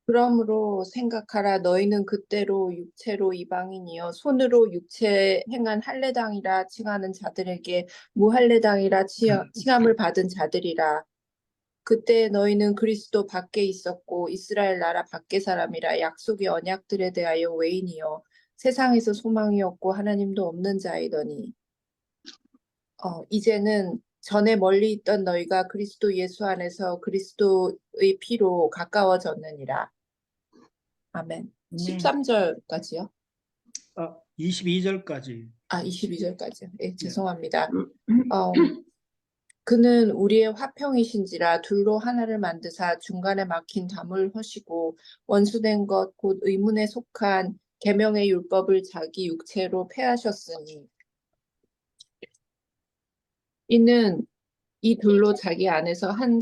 그러므로 생각하라. 너희는 그때로 육체로 이방인이여 손으로 육체 행한 할례당이라 칭하는 자들에게 무할례당이라 칭함을 받은 자들이라. 그때 너희는 그리스도 밖에 있었고 이스라엘 나라 밖의 사람이라 약속의 언약들에 대하여 외인이여 세상에서 소망이 없고 하나님도 없는 자이더니 이제는 전에 멀리 있던 너희가 그리스도 예수 안에서 그리스도의 피로 가까워졌느니라. 아멘. 네. 13절까지요? 22절까지. 22절까지요. 예, 죄송합니다. 그는 우리의 화평이신지라 둘로 하나를 만드사 중간에 막힌 담을 허시고 원수된 것 곧 의문에 속한 계명의 율법을 자기 육체로 폐하셨으니 이는 이 둘로 자기 안에서 한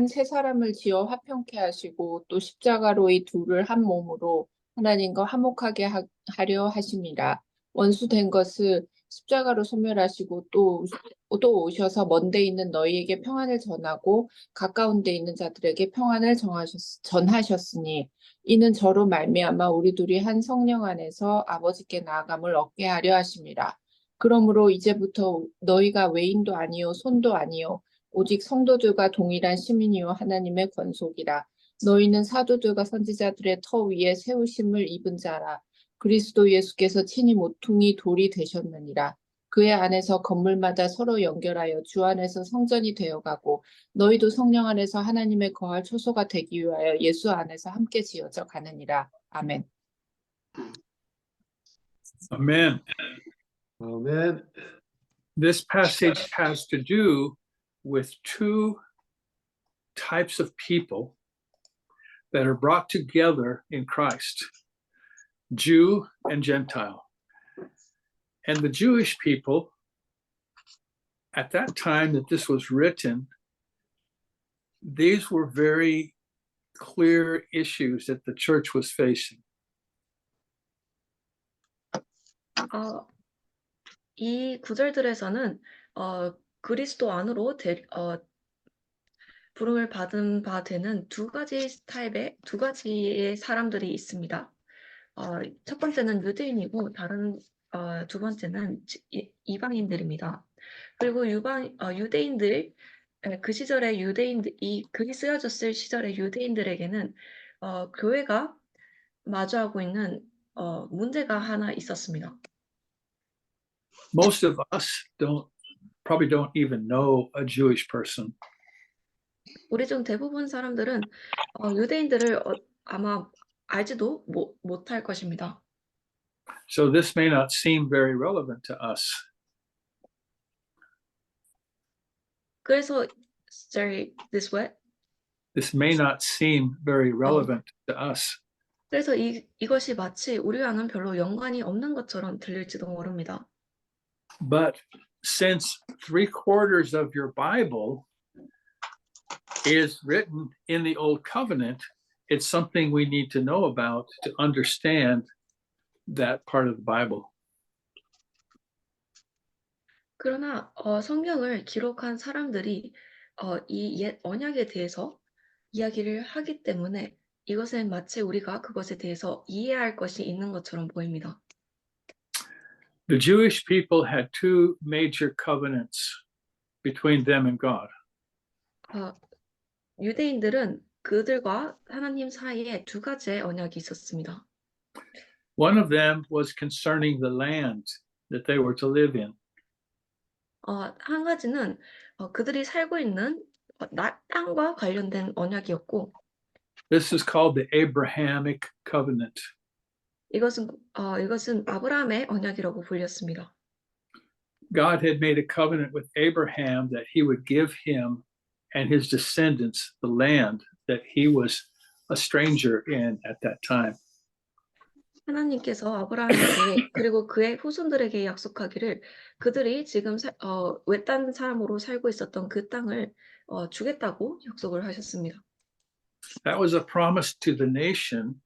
세 사람을 지어 화평케 하시고 또 십자가로 이 둘을 한 몸으로 하나님과 화목하게 하려 하심이라. 원수된 것을 십자가로 소멸하시고 또 오셔서 먼데 있는 너희에게 평안을 전하고 가까운 데 있는 자들에게 평안을 전하셨으니 이는 저로 말미암아 우리 둘이 한 성령 안에서 아버지께 나아감을 얻게 하려 하심이라. 그러므로 이제부터 너희가 외인도 아니요 손도 아니요 오직 성도들과 동일한 시민이요 하나님의 권속이라. 너희는 사도들과 선지자들의 터 위에 세우심을 입은 자라. 그리스도 예수께서 친히 모퉁이 돌이 되셨느니라. 그의 안에서 건물마다 서로 연결하여 주 안에서 성전이 되어가고 너희도 성령 안에서 하나님의 거할 초소가 되기 위하여 예수 안에서 함께 지어져 가느니라. 아멘. Amen. 아멘. This passage has to do with two types of people that are brought together in Christ, Jew and Gentile. And the Jewish people, at that time that this was written, these were very clear issues that the church was facing. 이 구절들에서는 그리스도 안으로 부름을 받은 바 되는 두 가지의 사람들이 있습니다. 첫 번째는 유대인이고 두 번째는 이방인들입니다. 그리고 유대인들 그 시절의 이 글이 쓰여졌을 시절의 유대인들에게는 교회가 마주하고 있는 문제가 하나 있었습니다. Most of us probably don't even know a Jewish person. 우리 중 대부분 사람들은 유대인들을 아마 알지도 못할 것입니다. So this may not seem very relevant to us. 그래서 this way? This may not seem very relevant to us. 그래서 이것이 마치 우리와는 별로 연관이 없는 것처럼 들릴지도 모릅니다. But since 3/4 of your Bible is written in the Old Covenant, it's something we need to know about to understand that part of the Bible. 그러나 성경을 기록한 사람들이 이 옛 언약에 대해서 이야기를 하기 때문에 이것은 마치 우리가 그것에 대해서 이해해야 할 것이 있는 것처럼 보입니다. The Jewish people had two major covenants between them and God. 유대인들은 그들과 하나님 사이에 두 가지의 언약이 있었습니다. One of them was concerning the land that they were to live in. 한 가지는 그들이 살고 있는 땅과 관련된 언약이었고, This is called the Abrahamic covenant. 이것은 아브라함의 언약이라고 불렸습니다. God had made a covenant with Abraham that he would give him and his descendants the land that he was a stranger in at that time. 하나님께서 아브라함에게 그리고 그의 후손들에게 약속하기를 그들이 지금 외딴 사람으로 살고 있었던 그 땅을 주겠다고 약속을 하셨습니다. That was a promise to the nation,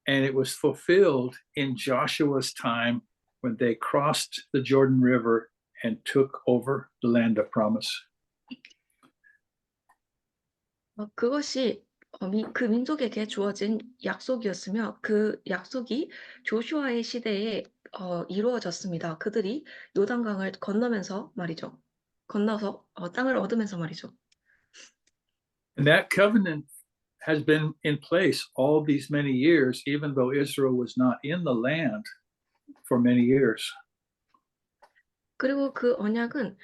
and it was fulfilled in Joshua's time when they crossed the Jordan River and took over the land of promise. 그것이 그 민족에게 주어진 약속이었으며 그 약속이 조슈아의 시대에 이루어졌습니다. 그들이 요단강을 건너면서 말이죠. 건너서 땅을 얻으면서 말이죠. And that covenant has been in place all these many years, even though Israel was not in the land for many years. 그리고 그 언약은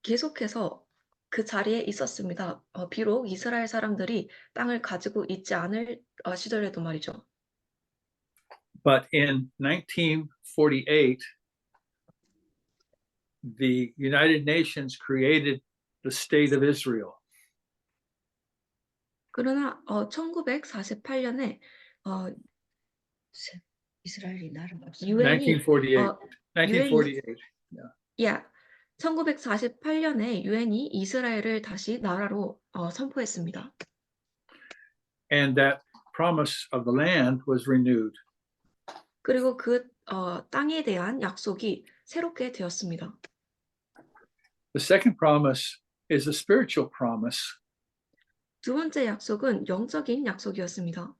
계속해서 그 자리에 있었습니다. 비록 이스라엘 사람들이 땅을 가지고 있지 않을 시절에도 말이죠. But in 1948, the United Nations created the state of Israel. 그러나 1948년에 이스라엘이 나를 유엔이 1948. 1948. 야 1948년에 유엔이 이스라엘을 다시 나라로 선포했습니다. And that promise of the land was renewed. 그리고 그 땅에 대한 약속이 새롭게 되었습니다. The second promise is a spiritual promise 두 번째 약속은 영적인 약속이었습니다.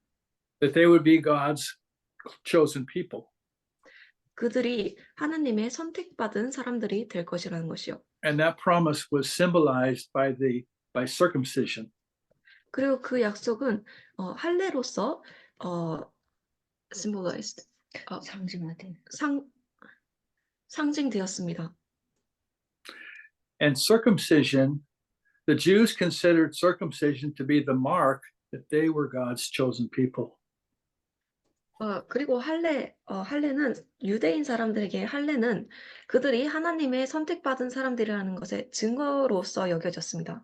that they would be God's chosen people. 그들이 하나님의 선택받은 사람들이 될 것이라는 것이요. And that promise was symbolized by circumcision. 그리고 그 약속은 할례로서 symbolized 상징화된 상징되었습니다. And circumcision, the Jews considered circumcision to be the mark that they were God's chosen people. 그리고 할례는 유대인 사람들에게 할례는 그들이 하나님의 선택받은 사람들이라는 것의 증거로서 여겨졌습니다.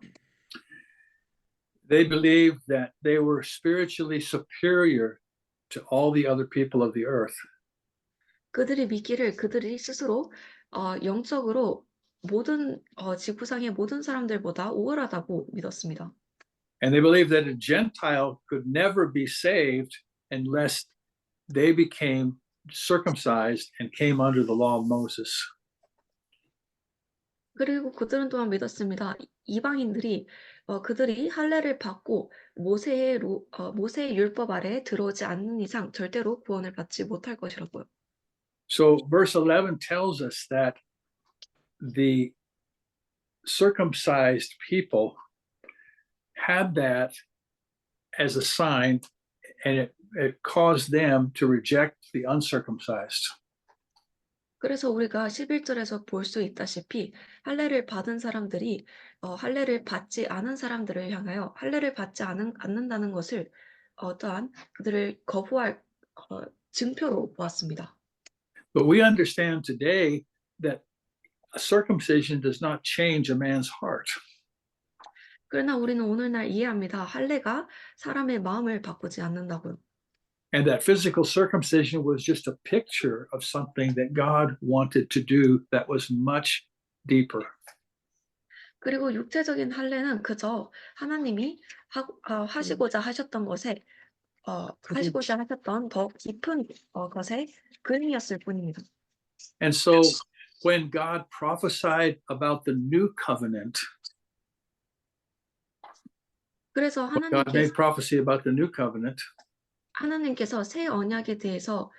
They believed that they were spiritually superior to all the other people of the earth. 그들이 믿기를 그들이 스스로 영적으로 모든 지구상의 모든 사람들보다 우월하다고 믿었습니다. And they believed that a Gentile could never be saved unless they became circumcised and came under the law of Moses. 그리고 그들은 또한 믿었습니다. 이방인들이 그들이 할례를 받고 모세의 율법 아래에 들어오지 않는 이상 절대로 구원을 받지 못할 것이라고요. So verse 11 tells us that the circumcised people had that as a sign, and it caused them to reject the uncircumcised. 그래서 우리가 11절에서 볼 수 있다시피 할례를 받은 사람들이 할례를 받지 않은 사람들을 향하여 할례를 받지 않는다는 것을 또한 그들을 거부할 증표로 보았습니다. But we understand today that circumcision does not change a man's heart. 그러나 우리는 오늘날 이해합니다. 할례가 사람의 마음을 바꾸지 않는다고요. And that physical circumcision was just a picture of something that God wanted to do that was much deeper. 그리고 육체적인 할례는 그저 하나님이 하시고자 하셨던 것에 하시고자 하셨던 더 깊은 것의 그림이었을 뿐입니다. And so when God prophesied about the new covenant, 그래서 God made prophecy about the new covenant, 하나님께서 새 언약에 대해서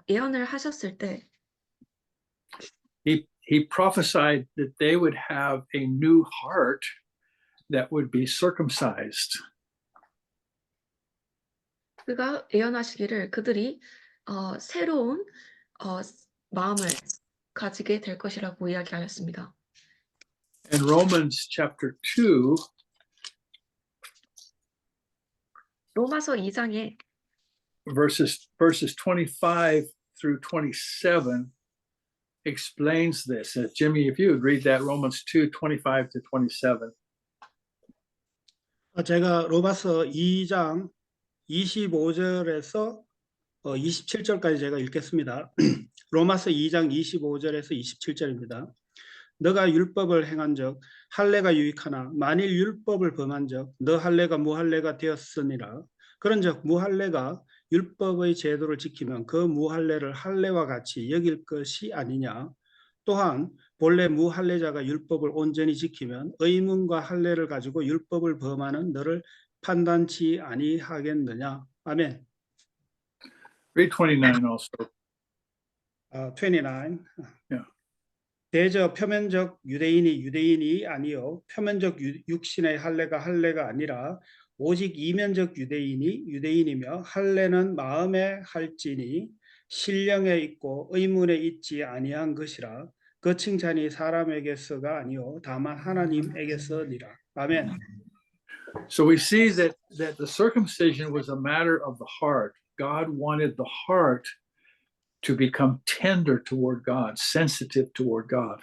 예언을 하셨을 때 he prophesied that they would have a new heart that would be circumcised. 그가 예언하시기를 그들이 새로운 마음을 가지게 될 것이라고 이야기하였습니다. In Romans chapter 2, 로마서 2장에 verses 25 through 27 explains this. Jimmy, if you would read that, Romans 2, 25 to 27. 제가 로마서 2장 25절에서 27절까지 제가 읽겠습니다. 로마서 2장 25절에서 27절입니다. 너가 율법을 행한즉 할례가 유익하나 만일 율법을 범한즉 너 할례가 무할례가 되었으니라. 그런즉 무할례가 율법의 제도를 지키면 그 무할례를 할례와 같이 여길 것이 아니냐. 또한 본래 무할례자가 율법을 온전히 지키면 의문과 할례를 가지고 율법을 범하는 너를 판단치 아니하겠느냐. 아멘. Read 29 also. 29. Yeah. 대저 표면적 유대인이 아니요 표면적 육신의 할례가 아니라 오직 이면적 유대인이며 할례는 마음에 할지니 신령에 있고 의문에 있지 아니한 것이라 그 칭찬이 사람에게서가 아니요 다만 하나님에게서니라. 아멘. So we see that the circumcision was a matter of the heart. God wanted the heart to become tender toward God, sensitive toward God.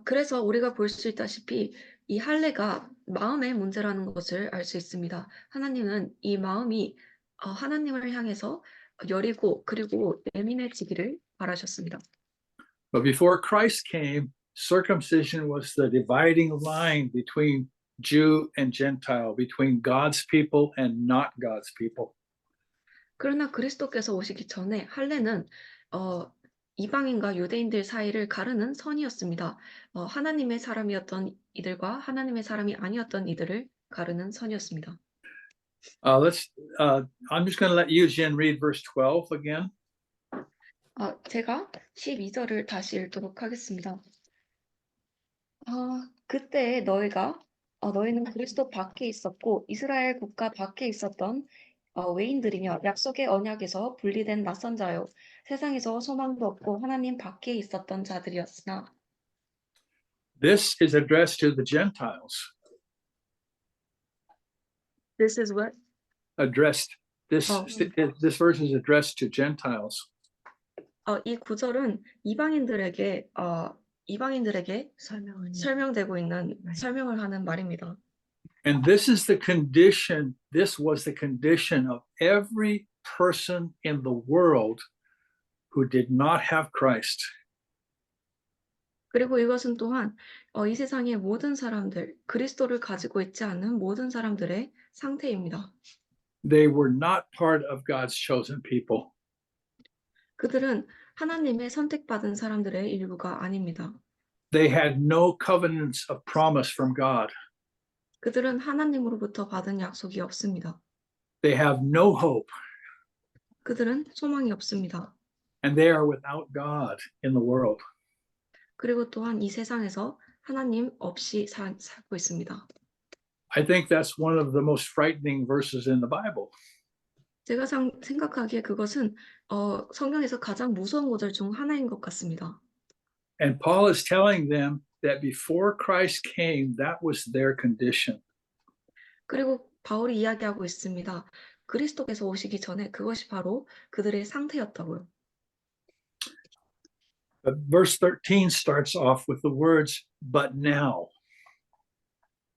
그래서 우리가 볼 수 있다시피 이 할례가 마음의 문제라는 것을 알 수 있습니다. 하나님은 이 마음이 하나님을 향해서 여리고 그리고 예민해지기를 바라셨습니다. But before Christ came, circumcision was the dividing line between Jew and Gentile, between God's people and not God's people. 그러나 그리스도께서 오시기 전에 할례는 이방인과 유대인들 사이를 가르는 선이었습니다. 하나님의 사람이었던 이들과 하나님의 사람이 아니었던 이들을 가르는 선이었습니다. I'm just going to let Eugene read verse 12 again. 제가 12절을 다시 읽도록 하겠습니다. 그때 너희는 그리스도 밖에 있었고 이스라엘 국가 밖에 있었던 외인들이며 약속의 언약에서 분리된 낯선 자요 세상에서 소망도 없고 하나님 밖에 있었던 자들이었으나 This is addressed to the Gentiles. This is what? This verse is addressed to Gentiles. 이 구절은 이방인들에게 설명되고 있는 설명을 하는 말입니다. And this was the condition of every person in the world who did not have Christ. 그리고 이것은 또한 이 세상의 모든 사람들, 그리스도를 가지고 있지 않는 모든 사람들의 상태입니다. They were not part of God's chosen people. 그들은 하나님의 선택받은 사람들의 일부가 아닙니다. They had no covenants of promise from God. 그들은 하나님으로부터 받은 약속이 없습니다. They have no hope, 그들은 소망이 없습니다. and they are without God in the world. 그리고 또한 이 세상에서 하나님 없이 살고 있습니다. I think that's one of the most frightening verses in the Bible. 제가 생각하기에 그것은 성경에서 가장 무서운 구절 중 하나인 것 같습니다. And Paul is telling them that before Christ came, that was their condition. 그리고 바울이 이야기하고 있습니다. 그리스도께서 오시기 전에 그것이 바로 그들의 상태였다고요. But verse 13 starts off with the words, but now.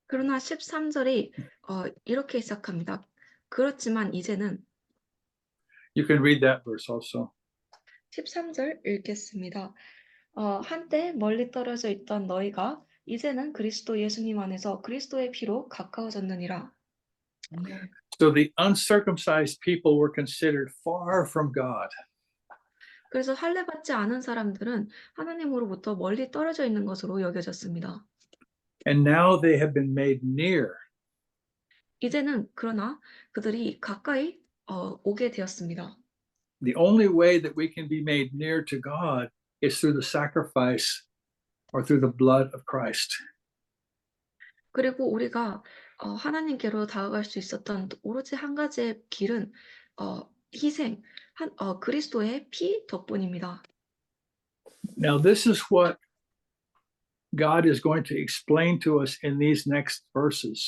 그러나 13절이 이렇게 시작합니다. 그렇지만 이제는 You can read that verse also. 13절 읽겠습니다. 한때 멀리 떨어져 있던 너희가 이제는 그리스도 예수님 안에서 그리스도의 피로 가까워졌느니라. So the uncircumcised people were considered far from God. 그래서 할례 받지 않은 사람들은 하나님으로부터 멀리 떨어져 있는 것으로 여겨졌습니다. And now they have been made near. 이제는 그러나 그들이 가까이 오게 되었습니다. The only way that we can be made near to God is through the sacrifice or through the blood of Christ. 그리고 우리가 하나님께로 다가갈 수 있었던 오로지 한 가지의 길은 희생, 그리스도의 피 덕분입니다. Now, this is what God is going to explain to us in these next verses.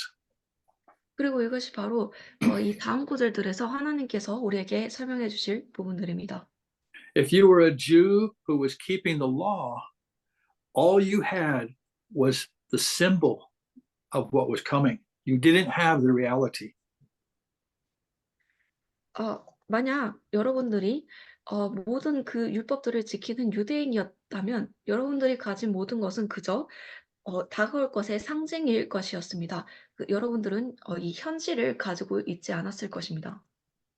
그리고 이것이 바로 이 다음 구절들에서 하나님께서 우리에게 설명해 주실 부분들입니다. If you were a Jew who was keeping the law, all you had was the symbol of what was coming. You didn't have the reality. 만약 여러분들이 모든 그 율법들을 지키는 유대인이었다면 여러분들이 가진 모든 것은 그저 다가올 것의 상징일 것이었습니다. 여러분들은 이 현실을 가지고 있지 않았을 것입니다.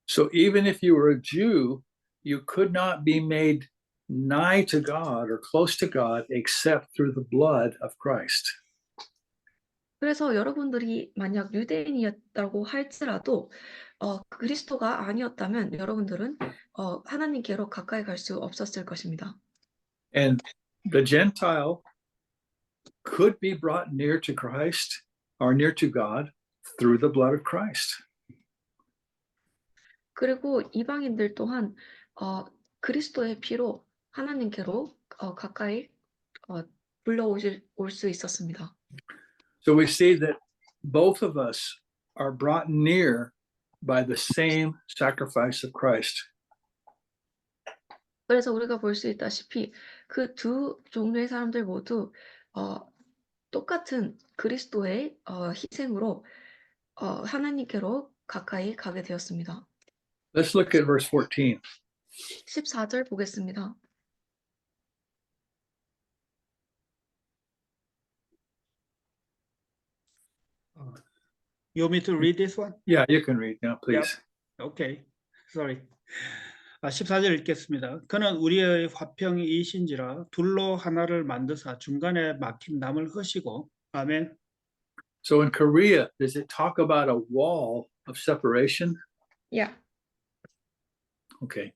So even if you were a Jew, you could not be made nigh to God or close to God except through the blood of Christ. 그래서 여러분들이 만약 유대인이었다고 할지라도 그리스도가 아니었다면 여러분들은 하나님께로 가까이 갈 수 없었을 것입니다. And the Gentile could be brought near to Christ or near to God through the blood of Christ. 그리고 이방인들 또한 그리스도의 피로 하나님께로 가까이 올 수 있었습니다. So we see that both of us are brought near by the same sacrifice of Christ. 그래서 우리가 볼 수 있다시피 그 두 종류의 사람들 모두 똑같은 그리스도의 희생으로 하나님께로 가까이 가게 되었습니다. Let's look at verse 14. 14절 보겠습니다. You want me to read this one? Yeah, you can read now, please. Okay, sorry. 14절 읽겠습니다. 그는 우리의 화평이신지라 둘로 하나를 만드사 중간에 막힌 남을 허시고 아멘. So in Korea, does it talk about a wall of separation? Yeah. Okay.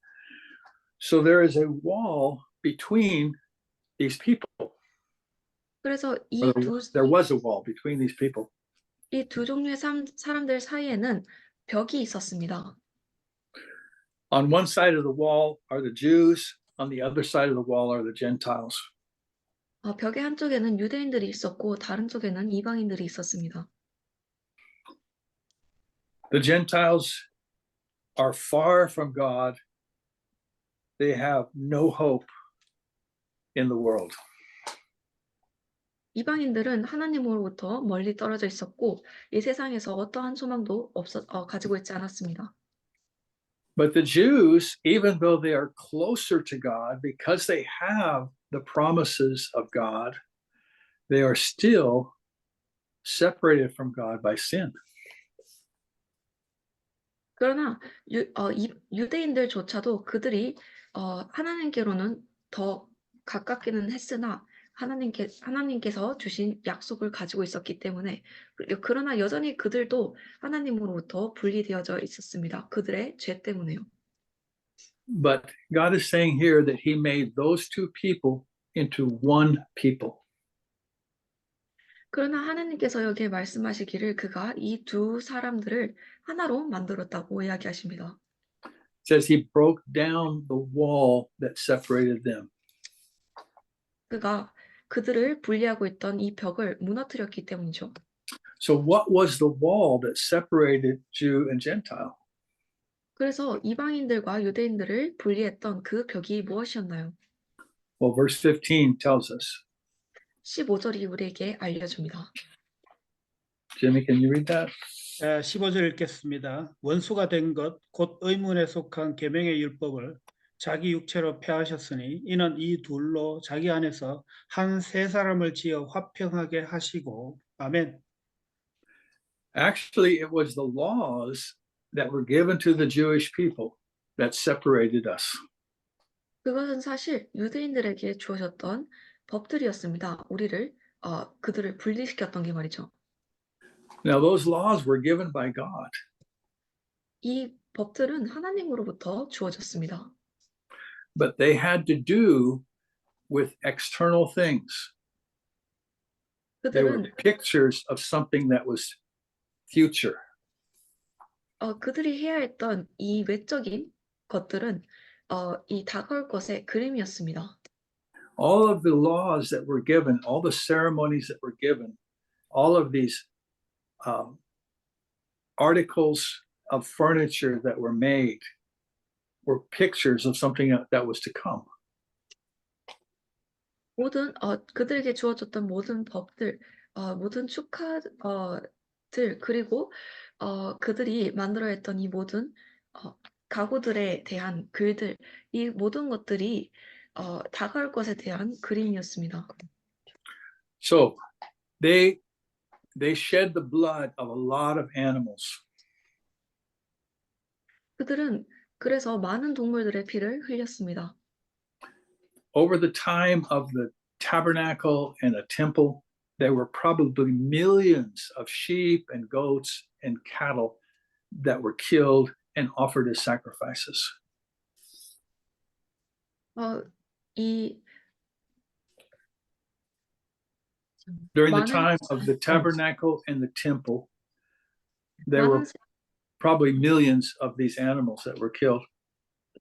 So there is a wall between these people. 그래서 Or there was a wall between these people. 이 두 종류의 사람들 사이에는 벽이 있었습니다. On one side of the wall are the Jews, on the other side of the wall are the Gentiles. 벽의 한쪽에는 유대인들이 있었고 다른 쪽에는 이방인들이 있었습니다. The Gentiles are far from God. They have no hope in the world. 이방인들은 하나님으로부터 멀리 떨어져 있었고 이 세상에서 어떠한 소망도 가지고 있지 않았습니다. But the Jews, even though they are closer to God, because they have the promises of God, they are still separated from God by sin. 그러나 유대인들조차도 그들이 하나님께로는 더 가깝기는 했으나 하나님께서 주신 약속을 가지고 있었기 때문에 그러나 여전히 그들도 하나님으로부터 분리되어져 있었습니다. 그들의 죄 때문에요. But God is saying here that He made those two people into one people. 그러나 하나님께서 여기에 말씀하시기를 그가 이 두 사람들을 하나로 만들었다고 이야기하십니다. It says He broke down the wall that separated them. 그가 그들을 분리하고 있던 이 벽을 무너뜨렸기 때문이죠. So what was the wall that separated Jew and Gentile? 그래서 이방인들과 유대인들을 분리했던 그 벽이 무엇이었나요? Well, verse 15 tells us. 15절이 우리에게 알려줍니다. Jimmy, can you read that? 15절 읽겠습니다. 원수가 된 것 곧 의문에 속한 계명의 율법을 자기 육체로 폐하셨으니 이는 이 둘로 자기 안에서 한 세 사람을 지어 화평하게 하시고 아멘. Actually, it was the laws that were given to the Jewish people that separated us. 그것은 사실 유대인들에게 주어졌던 법들이었습니다. 그들을 분리시켰던 게 말이죠. Now, those laws were given by God, 이 법들은 하나님으로부터 주어졌습니다. but they had to do with external things. They were 그들은 pictures of something that was future. 그들이 해야 했던 이 외적인 것들은 이 다가올 것의 그림이었습니다. All of the laws that were given, all the ceremonies that were given, all of these articles of furniture that were made were pictures of something that was to come. 모든 그들에게 주어졌던 모든 법들, 모든 축하들 그리고 그들이 만들어냈던 이 모든 가구들에 대한 글들, 이 모든 것들이 다가올 것에 대한 그림이었습니다. So they shed the blood of a lot of animals. 그들은 그래서 많은 동물들의 피를 흘렸습니다. Over the time of the tabernacle and the temple, there were probably millions of sheep and goats and cattle that were killed and offered as sacrifices. 이 During the 많은- time of the tabernacle and the temple, there were 많은 probably millions of these animals that were killed.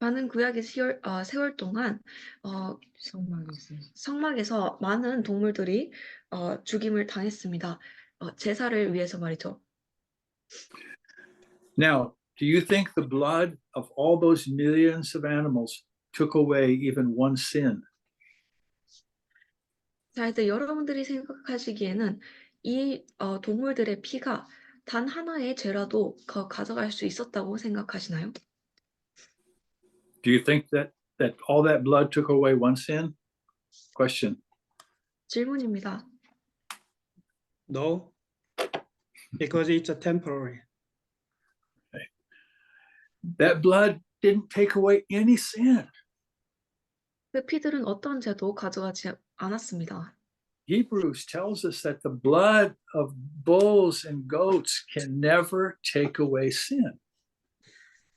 많은 구약의 세월 동안 성막에서 성막에서 많은 동물들이 죽임을 당했습니다. 제사를 위해서 말이죠. Now, do you think the blood of all those millions of animals took away even one sin? 자, 이제 여러분들이 생각하시기에는 이 동물들의 피가 단 하나의 죄라도 가져갈 수 있었다고 생각하시나요? Do you think that all that blood took away one sin? Question. 질문입니다. No, because it's a temporary. That blood didn't take away any sin. 그 피들은 어떤 죄도 가져가지 않았습니다. Hebrews tells us that the blood of bulls and goats can never take away sin.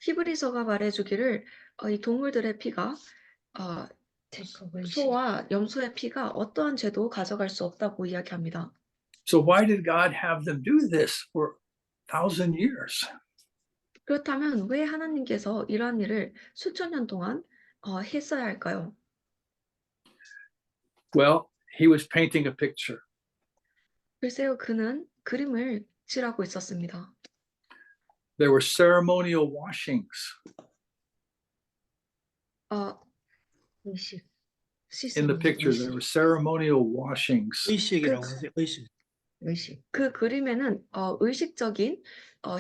히브리서가 말해주기를 이 동물들의 피가 소와 염소의 피가 어떠한 죄도 가져갈 수 없다고 이야기합니다. So why did God have them do this for 1,000 years? 그렇다면 왜 하나님께서 이러한 일을 수천 년 동안 했어야 할까요? Well, he was painting a picture. 글쎄요, 그는 그림을 칠하고 있었습니다. There were ceremonial washings. 의식 In the picture, there were ceremonial washings. 의식이라고 하세요. 의식. 의식 그 그림에는 의식적인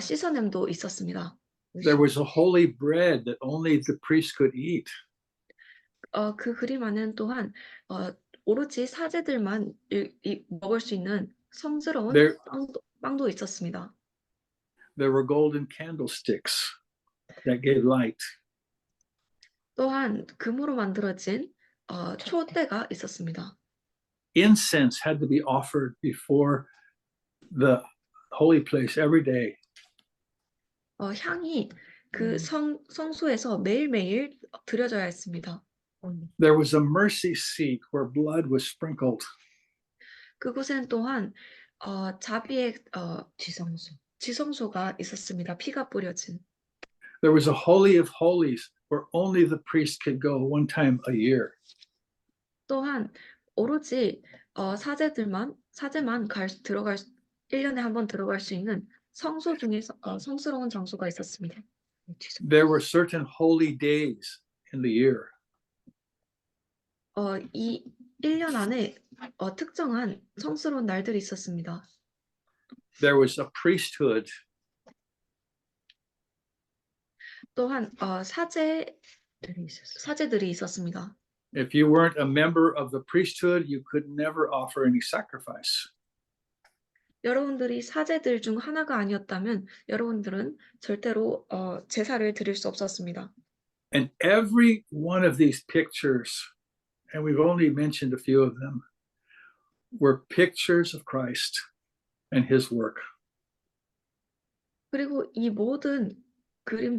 씻어냄도 있었습니다. There was a holy bread that only the priest could eat. 그 그림 안에는 또한 오로지 사제들만 먹을 수 있는 성스러운 There- 빵도 있었습니다. There were golden candlesticks that gave light. 또한 금으로 만들어진 촛대가 있었습니다. Incense had to be offered before the holy place every day. 향이 그 성소에서 매일매일 드려져야 했습니다. There was a mercy seat where blood was sprinkled. 그곳엔 또한 자비의 지성소 지성소가 있었습니다. 피가 뿌려진. There was a holy of holies where only the priest could go one time a year. 또한 오로지 사제만 들어갈 1년에 한 번 들어갈 수 있는 성소 중에서 성스러운 장소가 있었습니다. There were certain holy days in the year. 이 1년 안에 특정한 성스러운 날들이 있었습니다. There was a priesthood. 또한 들이 있었어요. 사제들이 있었습니다. If you weren't a member of the priesthood, you could never offer any sacrifice. 여러분들이 사제들 중 하나가 아니었다면 여러분들은 절대로 제사를 드릴 수 없었습니다. And every one of these pictures, and we've only mentioned a few of them, were pictures of Christ and his work. 그리고 이 모든 그림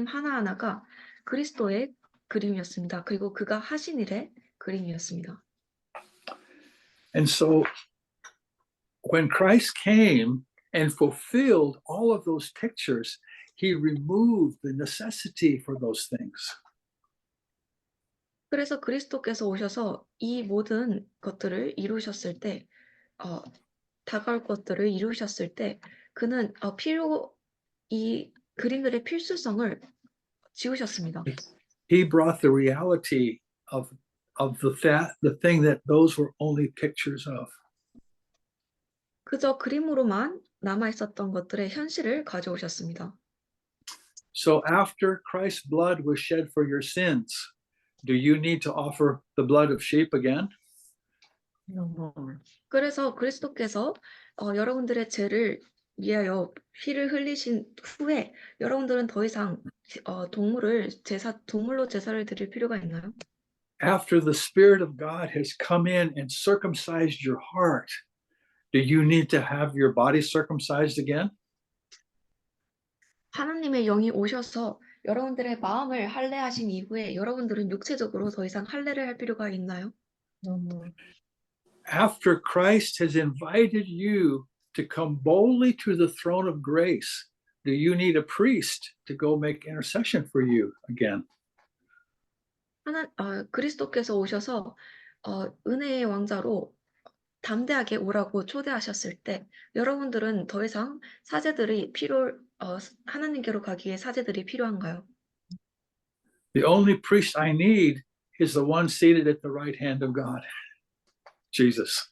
하나하나가 그리스도의 그림이었습니다. 그리고 그가 하신 일의 그림이었습니다. And so when Christ came and fulfilled all of those pictures, he removed the necessity for those things. 그래서 그리스도께서 오셔서 이 모든 것들을 이루셨을 때, 다가올 것들을 이루셨을 때, 그는 이 그림들의 필수성을 지우셨습니다. He brought the reality of the thing that those were only pictures of. 그저 그림으로만 남아 있었던 것들의 현실을 가져오셨습니다. So after Christ's blood was shed for your sins, do you need to offer the blood of sheep again? 그래서 그리스도께서 여러분들의 죄를 위하여 피를 흘리신 후에 여러분들은 더 이상 동물로 제사를 드릴 필요가 있나요? after the Spirit of God has come in and circumcised your heart, do you need to have your body circumcised again? 하나님의 영이 오셔서 여러분들의 마음을 할례하신 이후에 여러분들은 육체적으로 더 이상 할례를 할 필요가 있나요? 너무 After Christ has invited you to come boldly to the throne of grace, do you need a priest to go make intercession for you again? 그리스도께서 오셔서 은혜의 왕자로 담대하게 오라고 초대하셨을 때 여러분들은 더 이상 하나님께로 가기 위해 사제들이 필요한가요? The only priest I need is the one seated at the right hand of God, Jesus.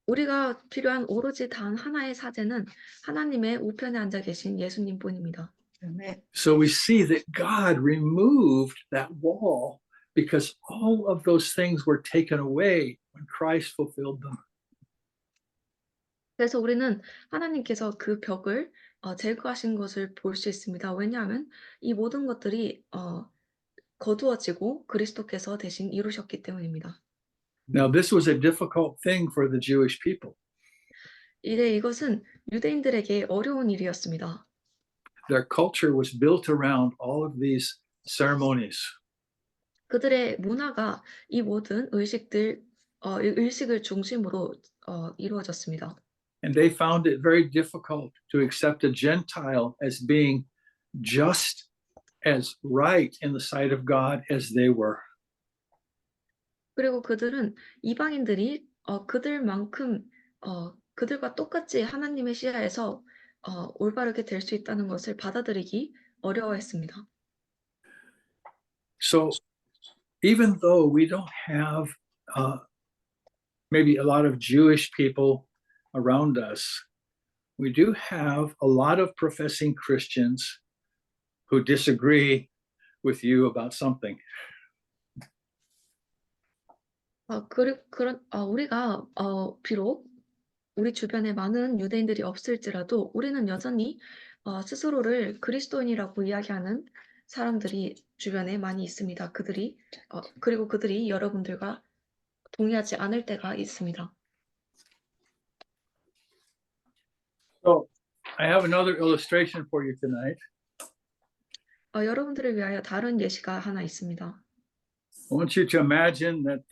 우리가 필요한 오로지 단 하나의 사제는 하나님의 우편에 앉아 계신 예수님뿐입니다. 때문에 So we see that God removed that wall because all of those things were taken away when Christ fulfilled them. 그래서 우리는 하나님께서 그 벽을 제거하신 것을 볼 수 있습니다. 왜냐하면 이 모든 것들이 거두어지고 그리스도께서 대신 이루셨기 때문입니다. Now, this was a difficult thing for the Jewish people. 이것은 유대인들에게 어려운 일이었습니다. Their culture was built around all of these ceremonies. 그들의 문화가 이 모든 의식을 중심으로 이루어졌습니다. And they found it very difficult to accept a Gentile as being just as right in the sight of God as they were. 그리고 그들은 이방인들이 그들과 똑같이 하나님의 시야에서 올바르게 될 수 있다는 것을 받아들이기 어려워했습니다. So even though we don't have maybe a lot of Jewish people around us, we do have a lot of professing Christians who disagree with you about something. 우리가 비록 우리 주변에 많은 유대인들이 없을지라도 우리는 여전히 스스로를 그리스도인이라고 이야기하는 사람들이 주변에 많이 있습니다. 그리고 그들이 여러분들과 동의하지 않을 때가 있습니다. So I have another illustration for you tonight. 여러분들을 위하여 다른 예시가 하나 있습니다. I want you to imagine that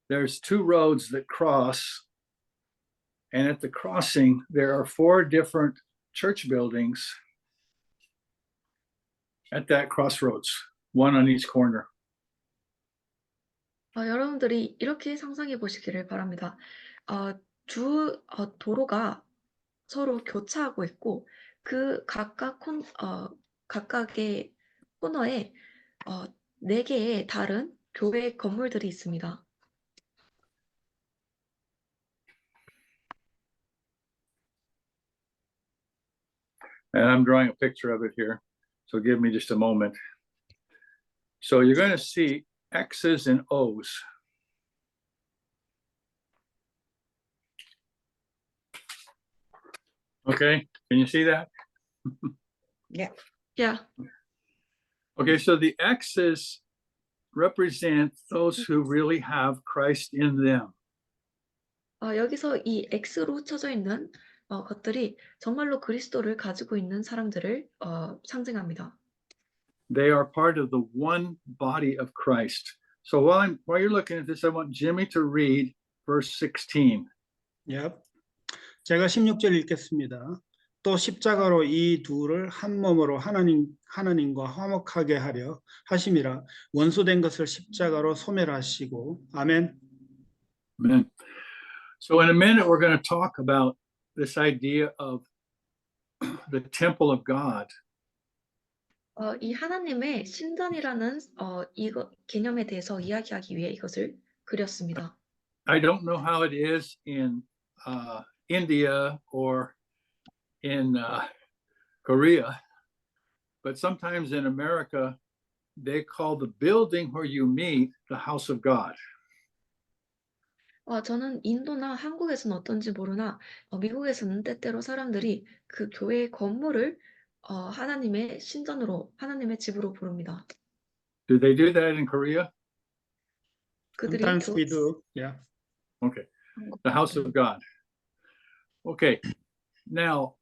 there's two roads that cross, and at the crossing there are four different church buildings at that crossroads, one on each corner. 여러분들이 이렇게 상상해 보시기를 바랍니다. 두 도로가 서로 교차하고 있고 그 각각의 코너에 4개의 다른 교회 건물들이 있습니다. And I'm drawing a picture of it here, so give me just a moment. So you're going to see X's and O's. Okay, can you see that? Yeah. Okay, so the X's represent those who really have Christ in them. 여기서 이 X로 쳐져 있는 것들이 정말로 그리스도를 가지고 있는 사람들을 상징합니다. They are part of the one body of Christ. So while you're looking at this, I want Jimmy to read verse 16. Yep. 제가 16절 읽겠습니다. 또 십자가로 이 둘을 한 몸으로 하나님과 화목하게 하려 하심이라 원수된 것을 십자가로 소멸하시고 아멘. Amen. So in a minute, we're going to talk about this idea of the temple of God. 이 하나님의 신전이라는 개념에 대해서 이야기하기 위해 이것을 그렸습니다. I don't know how it is in India or in Korea, but sometimes in America, they call the building where you meet the house of God. 저는 인도나 한국에서는 어떤지 모르나 미국에서는 때때로 사람들이 그 교회의 건물을 하나님의 신전으로, 하나님의 집으로 부릅니다. Do they do that in Korea? 그들이 Sometimes 교, we do. Yeah. Okay. The house of God. Okay. Now,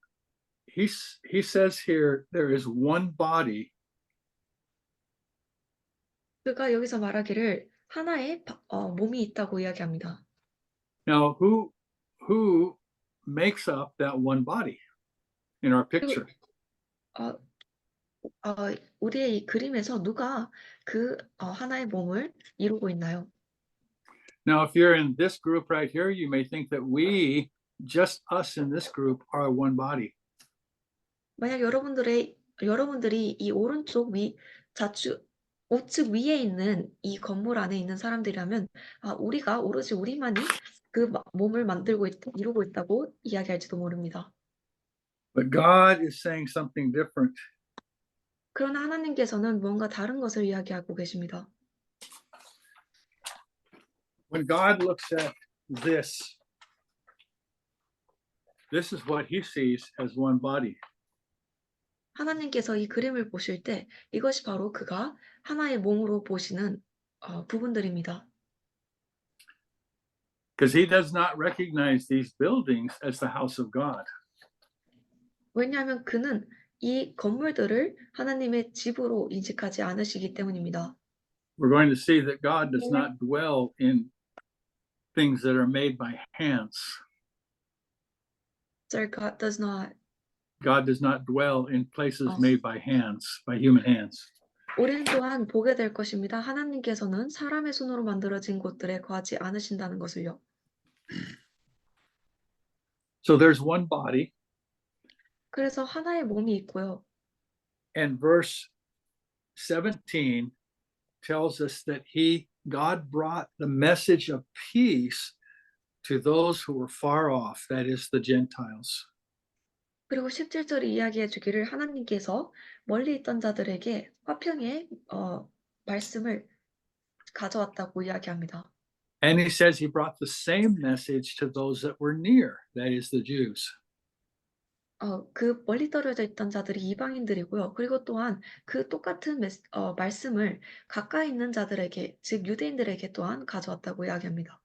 he says here there is one body. 그가 여기서 말하기를 하나의 몸이 있다고 이야기합니다. Now, who makes up that one body in our picture? 어, 우리의 이 그림에서 누가 그 하나의 몸을 이루고 있나요? Now, if you're in this group right here, you may think that just us in this group, are one body. 만약 여러분들이 이 오른쪽 우측 위에 있는 이 건물 안에 있는 사람들이라면 우리가 오로지 우리만이 그 몸을 이루고 있다고 이야기할지도 모릅니다. But God is saying something different. 그러나 하나님께서는 뭔가 다른 것을 이야기하고 계십니다. When God looks at this is what he sees as one body. 하나님께서 이 그림을 보실 때 이것이 바로 그가 하나의 몸으로 보시는 부분들입니다. Because he does not recognize these buildings as the house of God. 왜냐하면 그는 이 건물들을 하나님의 집으로 인식하지 않으시기 때문입니다. We're going to see that God does not dwell in things that are made by hands. Sir, God does not dwell in places made by hands, by human hands. 우리는 또한 보게 될 것입니다. 하나님께서는 사람의 손으로 만들어진 곳들에 거하지 않으신다는 것을요. So there's one body, 그래서 하나의 몸이 있고요. and verse 17 tells us that God brought the message of peace to those who were far off, that is the Gentiles. 그리고 17절이 이야기해 주기를 하나님께서 멀리 있던 자들에게 화평의 말씀을 가져왔다고 이야기합니다. And he says he brought the same message to those that were near, that is the Jews. 그 멀리 떨어져 있던 자들이 이방인들이고요. 그리고 또한 그 똑같은 말씀을 가까이 있는 자들에게, 즉 유대인들에게 또한 가져왔다고 이야기합니다.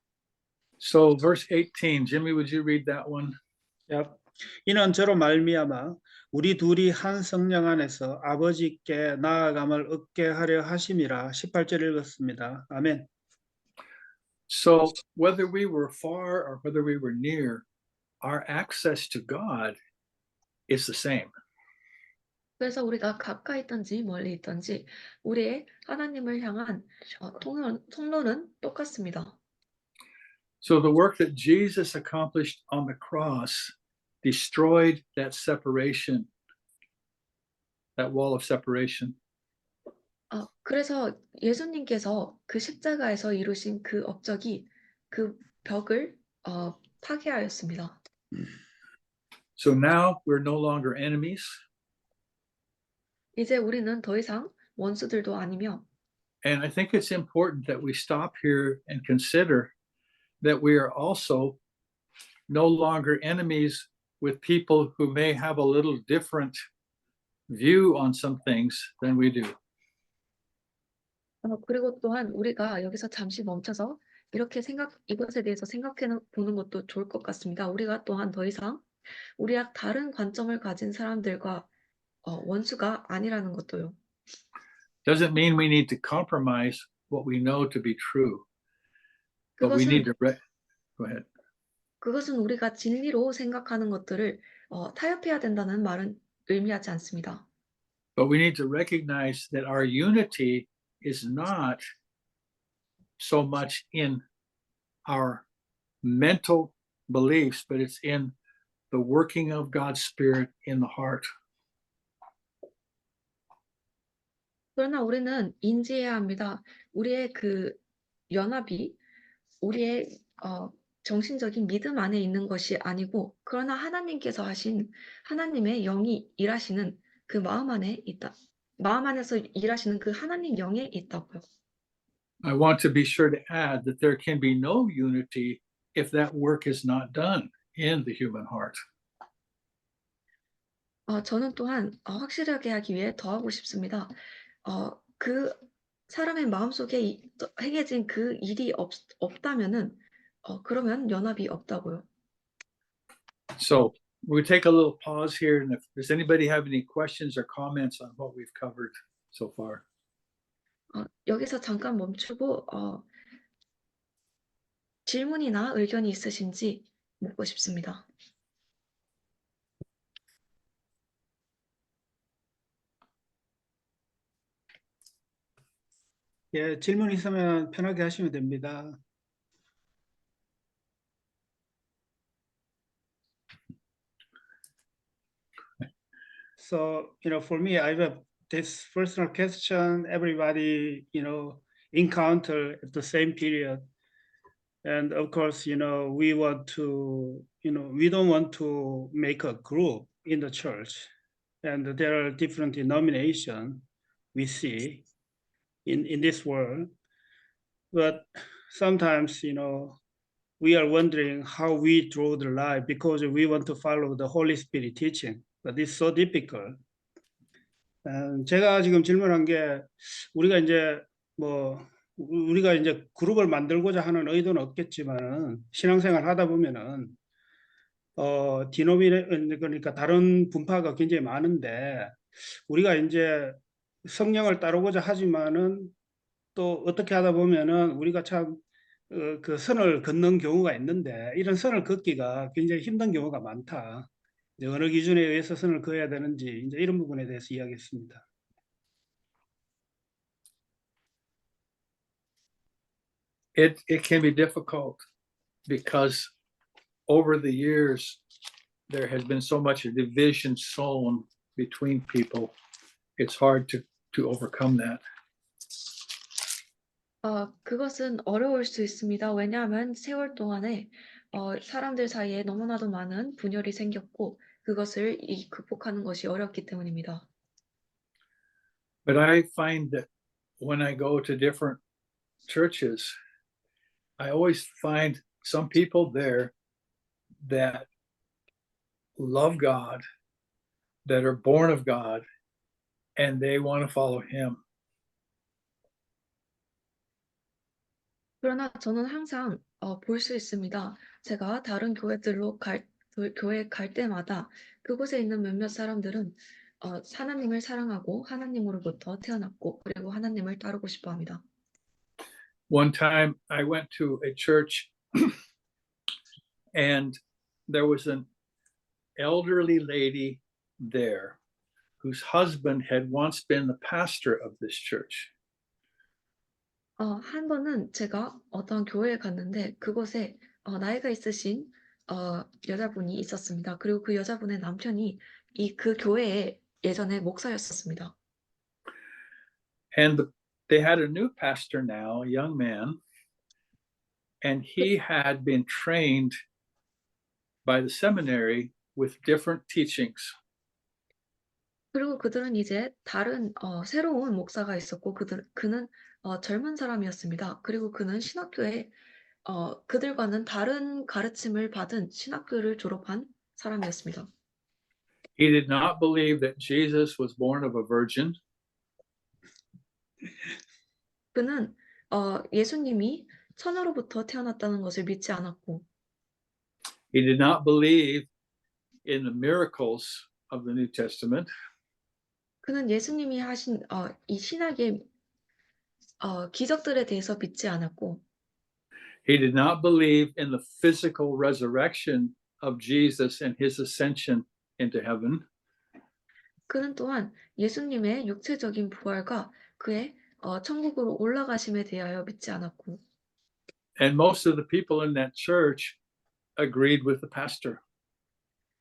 So verse 18, Jimmy, would you read that one? Yeah. 이는 저로 말미암아 우리 둘이 한 성령 안에서 아버지께 나아감을 얻게 하려 하심이라. 18절 읽었습니다. 아멘. So whether we were far or whether we were near, our access to God is the same. 그래서 우리가 가까이 있든지 멀리 있든지 우리의 하나님을 향한 통로는 똑같습니다. So the work that Jesus accomplished on the cross destroyed that separation, that wall of separation. 그래서 예수님께서 그 십자가에서 이루신 그 업적이 그 벽을 파괴하였습니다. So now we're no longer enemies, 이제 우리는 더 이상 원수들도 아니며 and I think it's important that we stop here and consider that we are also no longer enemies with people who may have a little different view on some things than we do. 그리고 또한 우리가 여기서 잠시 멈춰서 이것에 대해서 생각해 보는 것도 좋을 것 같습니다. 우리가 또한 더 이상 우리와 다른 관점을 가진 사람들과 원수가 아니라는 것도요. Doesn't mean we need to compromise what we know to be true, but we need to go ahead. 그것은 우리가 진리로 생각하는 것들을 타협해야 된다는 말은 의미하지 않습니다. But we need to recognize that our unity is not so much in our mental beliefs, but it's in the working of God's Spirit in the heart. 그러나 우리는 인지해야 합니다. 우리의 그 연합이 우리의 정신적인 믿음 안에 있는 것이 아니고, 그러나 하나님께서 하신 하나님의 영이 일하시는 그 마음 안에서 일하시는 그 하나님 영에 있다고요. I want to be sure to add that there can be no unity if that work is not done in the human heart. 저는 또한 확실하게 하기 위해 더하고 싶습니다. 그 사람의 마음속에 행해진 그 일이 없다면은 그러면 연합이 없다고요. So we'll take a little pause here, and if does anybody have any questions or comments on what we've covered so far? 여기서 잠깐 멈추고 질문이나 의견이 있으신지 묻고 싶습니다. 예, 질문 있으면 편하게 하시면 됩니다. So, for me, I have this personal question everybody, encounter at the same period. And of course, we want to, we don't want to make a group in the church. And there are different denominations we see in this world. But sometimes, we are wondering how we draw the line because we want to follow the Holy Spirit teaching, but it's so difficult. 제가 지금 질문한 게 우리가 이제 그룹을 만들고자 하는 의도는 없겠지만은 신앙생활 하다 보면은 그러니까 다른 분파가 굉장히 많은데 우리가 이제 성령을 따르고자 하지만은 또 어떻게 하다 보면은 우리가 참 그 선을 긋는 경우가 있는데 이런 선을 긋기가 굉장히 힘든 경우가 많다. 이제 어느 기준에 의해서 선을 그어야 되는지 이제 이런 부분에 대해서 이야기했습니다. It can be difficult because over the years there has been so much division sown between people. It's hard to overcome that. 그것은 어려울 수 있습니다. 왜냐하면 세월 동안에 사람들 사이에 너무나도 많은 분열이 생겼고 그것을 극복하는 것이 어렵기 때문입니다. But I find that when I go to different churches, I always find some people there that love God, that are born of God, and they want to follow Him. 그러나 저는 항상 볼 수 있습니다. 제가 다른 교회 갈 때마다 그곳에 있는 몇몇 사람들은 하나님을 사랑하고 하나님으로부터 태어났고 그리고 하나님을 따르고 싶어 합니다. One time I went to a church and there was an elderly lady there whose husband had once been the pastor of this church. 한 번은 제가 어떤 교회에 갔는데 그곳에 나이가 있으신 여자분이 있었습니다. 그리고 그 여자분의 남편이 그 교회의 예전에 목사였었습니다. And they had a new pastor now, a young man, and he had been trained by the seminary with different teachings. 그리고 그들은 이제 다른 새로운 목사가 있었고 그는 젊은 사람이었습니다. 그리고 그는 신학교에 그들과는 다른 가르침을 받은 신학교를 졸업한 사람이었습니다. He did not believe that Jesus was born of a virgin. 그는 예수님이 처녀로부터 태어났다는 것을 믿지 않았고 He did not believe in the miracles of the New Testament. 그는 예수님이 하신 이 신학의 기적들에 대해서 믿지 않았고 He did not believe in the physical resurrection of Jesus and his ascension into heaven. 그는 또한 예수님의 육체적인 부활과 그의 천국으로 올라가심에 대하여 믿지 않았고 And most of the people in that church agreed with the pastor.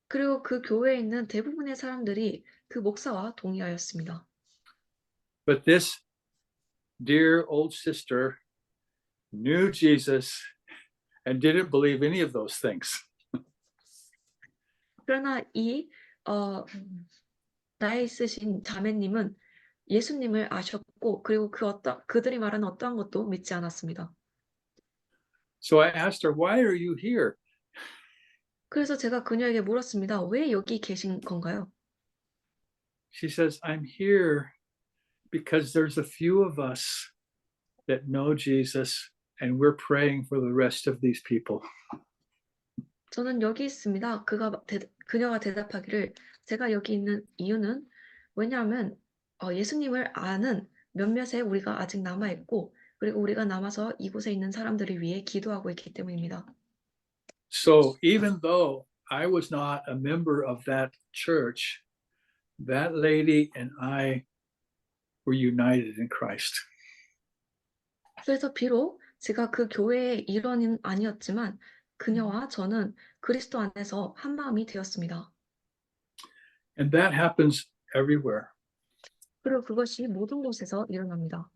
그리고 그 교회에 있는 대부분의 사람들이 그 목사와 동의하였습니다. But this dear old sister knew Jesus and didn't believe any of those things. 그러나 이 나이 있으신 자매님은 예수님을 아셨고 그리고 그들이 말하는 어떠한 것도 믿지 않았습니다. So I asked her, "Why are you here?" 그래서 제가 그녀에게 물었습니다. 왜 여기 계신 건가요? She says, "I'm here because there's a few of us that know Jesus, and we're praying for the rest of these people. 저는 여기 있습니다. 그녀가 대답하기를 제가 여기 있는 이유는 왜냐하면 예수님을 아는 몇몇의 우리가 아직 남아 있고 그리고 우리가 남아서 이곳에 있는 사람들을 위해 기도하고 있기 때문입니다. So even though I was not a member of that church, that lady and I were united in Christ. 그래서 비록 제가 그 교회의 일원은 아니었지만 그녀와 저는 그리스도 안에서 한 마음이 되었습니다. And that happens everywhere. 그리고 그것이 모든 곳에서 일어납니다.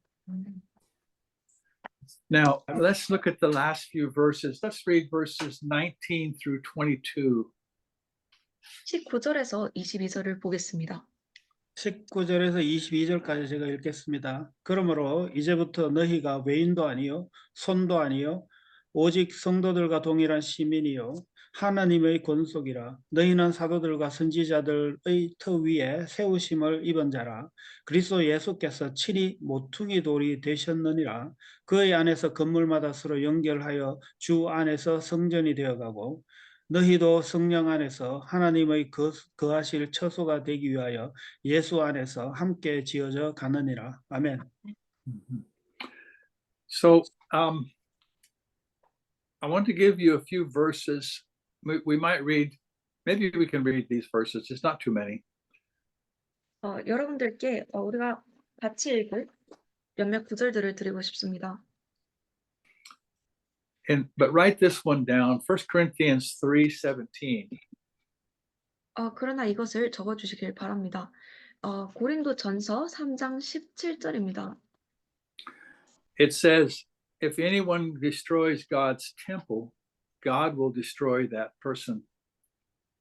Now, let's look at the last few verses. Let's read verses 19 through 22. 19절에서 22절을 보겠습니다. 19절에서 22절까지 제가 읽겠습니다. 그러므로 이제부터 너희가 외인도 아니요 손도 아니요 오직 성도들과 동일한 시민이요 하나님의 권속이라. 너희는 사도들과 선지자들의 터 위에 세우심을 입은 자라. 그리스도 예수께서 친히 모퉁이 돌이 되셨느니라. 그의 안에서 건물마다 서로 연결하여 주 안에서 성전이 되어가고 너희도 성령 안에서 하나님의 거하실 처소가 되기 위하여 예수 안에서 함께 지어져 가느니라. 아멘. So I want to give you a few verses. We might read, maybe we can read these verses. It's not too many. 여러분들께 우리가 같이 읽을 몇몇 구절들을 드리고 싶습니다. But write this one down, 1 Corinthians 3:17. 그러나 이것을 적어주시길 바랍니다. 고린도전서 3장 17절입니다. It says, if anyone destroys God's temple, God will destroy that person.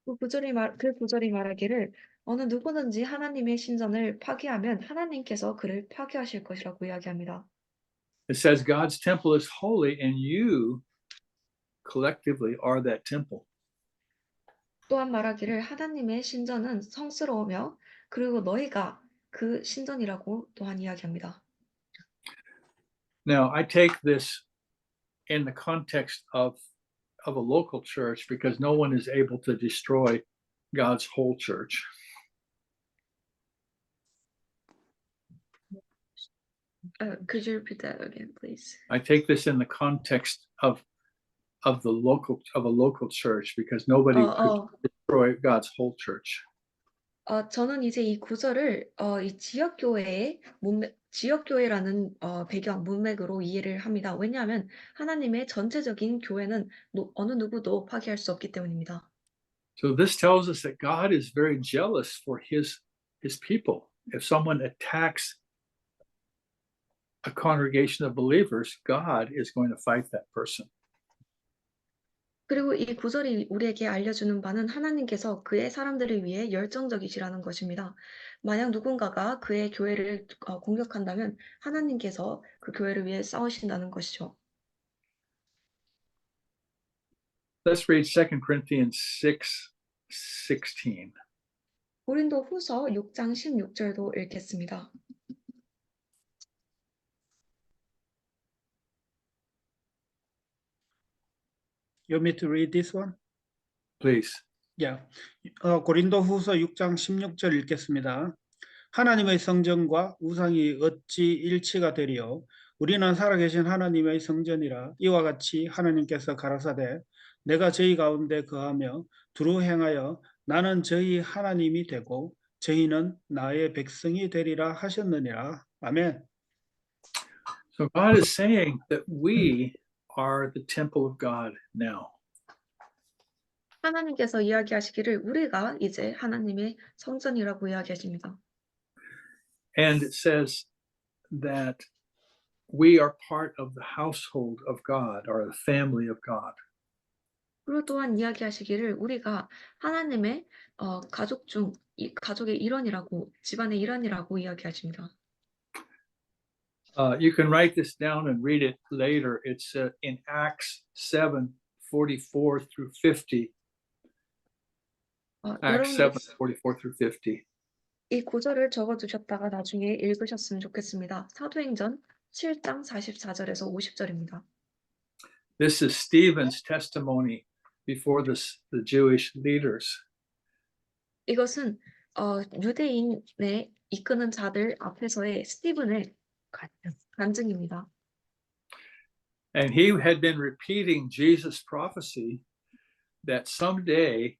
그 구절이 말하기를 어느 누구든지 하나님의 신전을 파괴하면 하나님께서 그를 파괴하실 것이라고 이야기합니다. It says God's temple is holy and you collectively are that temple. 또한 말하기를 하나님의 신전은 성스러우며 그리고 너희가 그 신전이라고 또한 이야기합니다. Now, I take this in the context of a local church because no one is able to destroy God's whole church. Could you repeat that again, please? I take this in the context of a local church because nobody could destroy God's whole church. 저는 이제 이 구절을 이 지역교회라는 배경 문맥으로 이해를 합니다. 왜냐하면 하나님의 전체적인 교회는 어느 누구도 파괴할 수 없기 때문입니다. So this tells us that God is very jealous for his people. If someone attacks a congregation of believers, God is going to fight that person. 그리고 이 구절이 우리에게 알려주는 바는 하나님께서 그의 사람들을 위해 열정적이시라는 것입니다. 만약 누군가가 그의 교회를 공격한다면 하나님께서 그 교회를 위해 싸우신다는 것이죠. Let's read 2 Corinthians 6:16. 고린도 후서 6장 16절도 읽겠습니다. You want me to read this one? Please. Yeah. 고린도후서 6장 16절 읽겠습니다. 하나님의 성전과 우상이 어찌 일치가 되리요? 우리는 살아계신 하나님의 성전이라. 이와 같이 하나님께서 가라사대 내가 저희 가운데 거하며 두루 행하여 나는 저희 하나님이 되고 저희는 나의 백성이 되리라 하셨느니라. 아멘. So God is saying that we are the temple of God now. 하나님께서 이야기하시기를 우리가 이제 하나님의 성전이라고 이야기하십니다. And it says that we are part of the household of God or the family of God. 그리고 또한 이야기하시기를 우리가 하나님의 가족의 일원이라고 집안의 일원이라고 이야기하십니다. You can write this down and read it later. It's in Acts 7:44 through 50. Acts 여러분 7:44 through 50. 이 구절을 적어두셨다가 나중에 읽으셨으면 좋겠습니다. 사도행전 7장 44절에서 50절입니다. This is Stephen's testimony before the Jewish leaders. 이것은 유대인의 이끄는 자들 앞에서의 스티븐의 간증입니다. And he had been repeating Jesus' prophecy that someday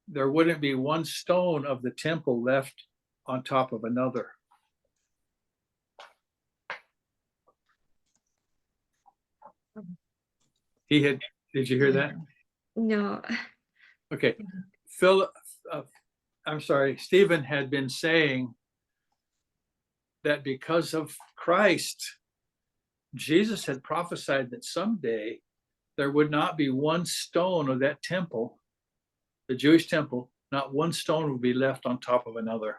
there wouldn't be one stone of the temple left on top of another. Did you hear that? No, Okay. Stephen had been saying that because of Christ, Jesus had prophesied that someday there would not be one stone of that temple, the Jewish temple, not one stone would be left on top of another.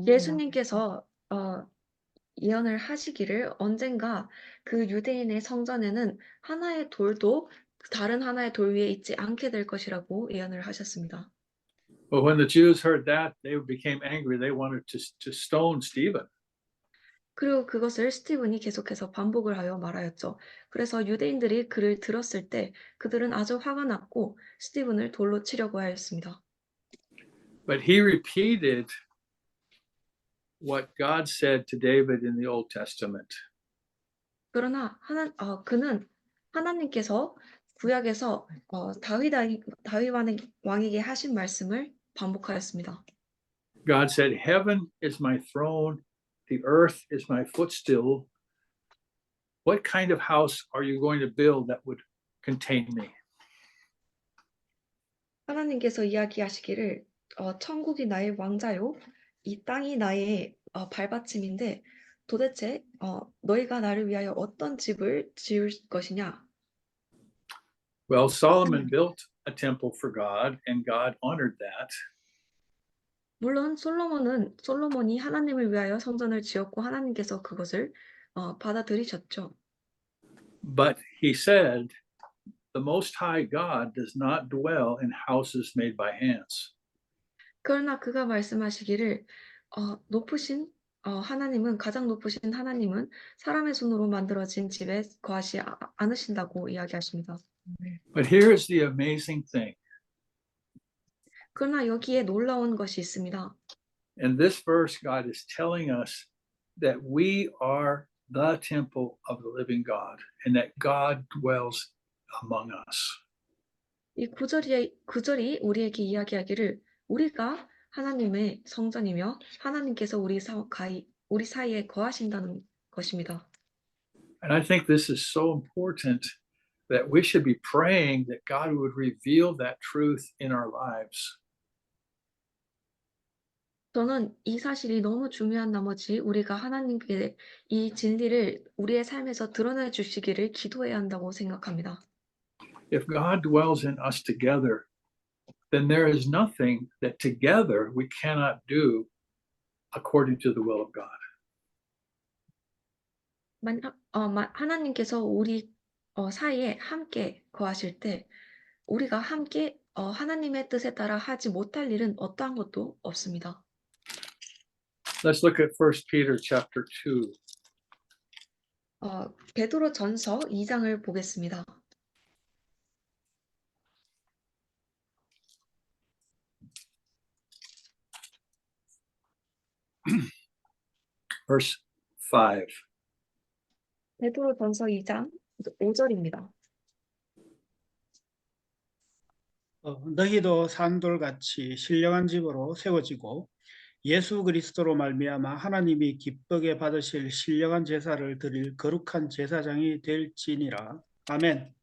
예수님께서 예언을 하시기를 언젠가 그 유대인의 성전에는 하나의 돌도 다른 하나의 돌 위에 있지 않게 될 것이라고 예언을 하셨습니다. But when the Jews heard that, they became angry. They wanted to stone Stephen. 그리고 그것을 스티븐이 계속해서 반복을 하여 말하였죠. 그래서 유대인들이 그를 들었을 때 그들은 아주 화가 났고 스티븐을 돌로 치려고 하였습니다. But he repeated what God said to David in the Old Testament. 그러나 그는 하나님께서 구약에서 다윗 왕에게 하신 말씀을 반복하였습니다. God said, "Heaven is my throne, the earth is my footstool. What kind of house are you going to build that would contain me?" 하나님께서 이야기하시기를 천국이 나의 왕자요, 이 땅이 나의 발받침인데 도대체 너희가 나를 위하여 어떤 집을 지을 것이냐? Well, Solomon built a temple for God, and God honored that. 물론 솔로몬이 하나님을 위하여 성전을 지었고 하나님께서 그것을 받아들이셨죠. But he said, "The Most High God does not dwell in houses made by hands." 그러나 그가 말씀하시기를 높으신 하나님은 가장 높으신 하나님은 사람의 손으로 만들어진 집에 거하지 않으신다고 이야기하십니다. But here is the amazing thing. 그러나 여기에 놀라운 것이 있습니다. In this verse, God is telling us that we are the temple of the living God and that God dwells among us. 이 구절이 우리에게 이야기하기를 우리가 하나님의 성전이며 하나님께서 우리 사이에 거하신다는 것입니다. And I think this is so important that we should be praying that God would reveal that truth in our lives. 저는 이 사실이 너무 중요한 나머지 우리가 하나님께 이 진리를 우리의 삶에서 드러내 주시기를 기도해야 한다고 생각합니다. If God dwells in us together, then there is nothing that together we cannot do according to the will of God. 하나님께서 우리 사이에 함께 거하실 때 우리가 함께 하나님의 뜻에 따라 하지 못할 일은 어떠한 것도 없습니다. Let's look at 1 Peter chapter 2. 베드로전서 2장을 보겠습니다. Verse 5. 베드로전서 2장 5절입니다. 너희도 산돌같이 신령한 집으로 세워지고 예수 그리스도로 말미암아 하나님이 기쁘게 받으실 신령한 제사를 드릴 거룩한 제사장이 될지니라. 아멘.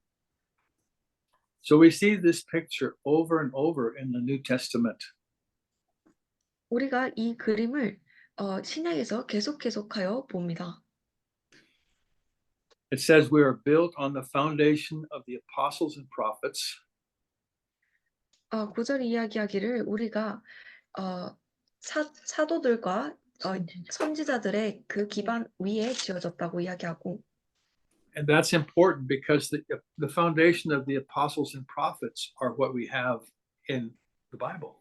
So we see this picture over and over in the New Testament. 우리가 이 그림을 신약에서 계속하여 봅니다. It says we are built on the foundation of the apostles and prophets. 9절 이야기하기를 우리가 사도들과 선지자들의 그 기반 위에 지어졌다고 이야기하고 And that's important because the foundation of the apostles and prophets are what we have in the Bible.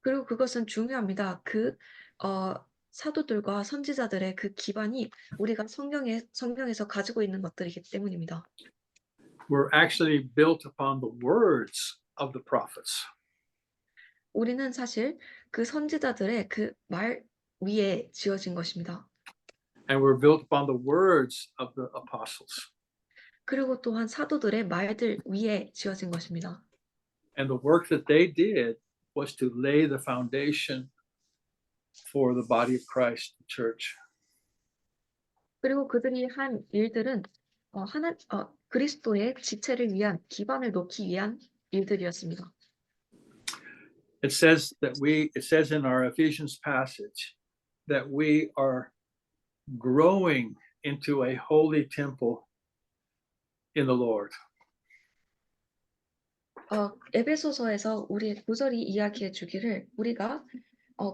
그리고 그것은 중요합니다. 그 사도들과 선지자들의 그 기반이 우리가 성경에서 가지고 있는 것들이기 때문입니다. We're actually built upon the words of the prophets. 우리는 사실 그 선지자들의 그 말 위에 지어진 것입니다. And we're built upon the words of the apostles. 그리고 또한 사도들의 말들 위에 지어진 것입니다. And the work that they did was to lay the foundation for the body of Christ, the church. 그리고 그들이 한 일들은 그리스도의 지체를 위한 기반을 놓기 위한 일들이었습니다. It says in our Ephesians passage that we are growing into a holy temple in the Lord. 에베소서에서 우리 구절이 이야기해 주기를 우리가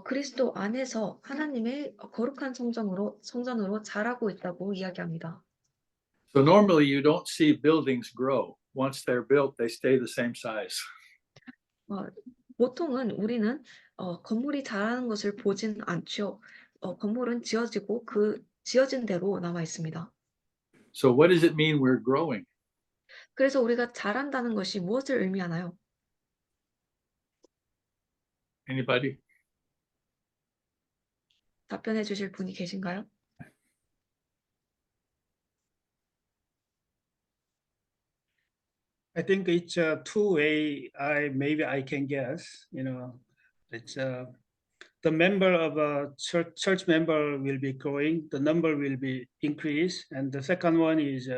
그리스도 안에서 하나님의 거룩한 성전으로 자라고 있다고 이야기합니다. So normally you don't see buildings grow. Once they're built, they stay the same size. 보통은 우리는 건물이 자라는 것을 보진 않죠. 건물은 지어지고 그 지어진 대로 남아 있습니다. So what does it mean we're growing? 그래서 우리가 자란다는 것이 무엇을 의미하나요? Anybody? 답변해 주실 분이 계신가요? I think it's a two-way. Maybe I can guess. It's the member of a church member will be growing. The number will be increased, and the second one is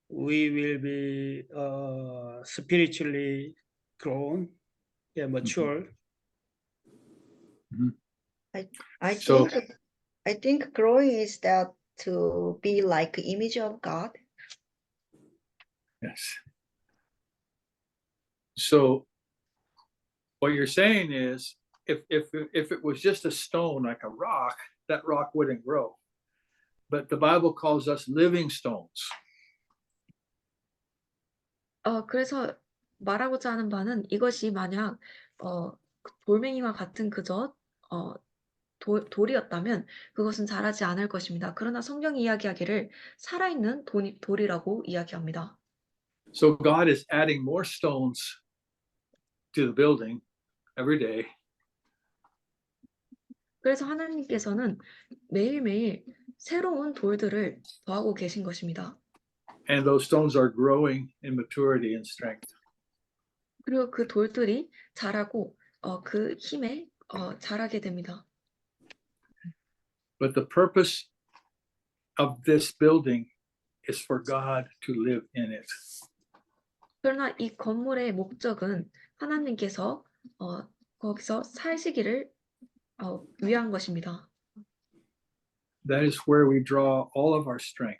we will be spiritually grown, mature. So- I think growing is that to be like image of God. Yes. So what you're saying is if it was just a stone like a rock, that rock wouldn't grow. But the Bible calls us living stones. 그래서 말하고자 하는 바는 이것이 만약 돌멩이와 같은 그저 돌이었다면 그것은 자라지 않을 것입니다. 그러나 성경이 이야기하기를 살아있는 돌이라고 이야기합니다. So God is adding more stones to the building every day. 그래서 하나님께서는 매일매일 새로운 돌들을 더하고 계신 것입니다. And those stones are growing in maturity and strength. 그리고 그 돌들이 자라고 그 힘에 자라게 됩니다. But the purpose of this building is for God to live in it. 그러나 이 건물의 목적은 하나님께서 거기서 사시기를 위한 것입니다. That is where we draw all of our strength.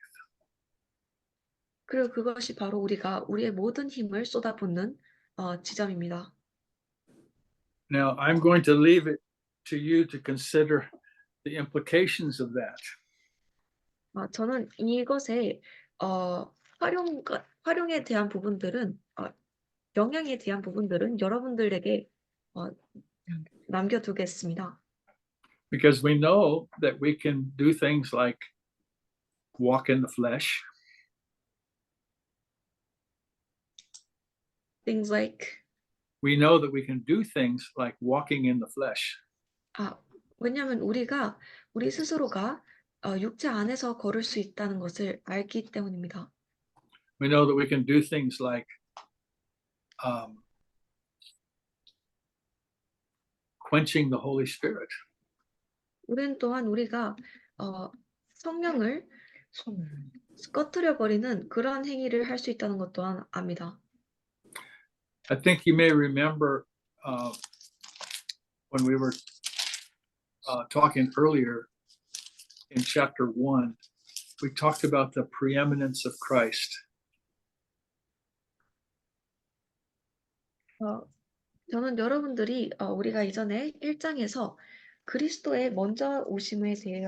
그리고 그것이 바로 우리가 우리의 모든 힘을 쏟아붓는 지점입니다. Now, I'm going to leave it to you to consider the implications of that. 저는 이것의 활용에 대한 부분들은 영향에 대한 부분들은 여러분들에게 남겨두겠습니다. Because we know that we can do things like walk in the flesh. Things like We know that we can do things like walking in the flesh. 왜냐하면 우리 스스로가 육체 안에서 걸을 수 있다는 것을 알기 때문입니다. We know that we can do things like quenching the Holy Spirit. 우리는 또한 우리가 성령을 꺼트려 버리는 그러한 행위를 할 수 있다는 것 또한 압니다. I think you may remember when we were talking earlier in chapter 1, we talked about the preeminence of Christ. 저는 여러분들이 우리가 이전에 1장에서 그리스도의 먼저 오심에 대해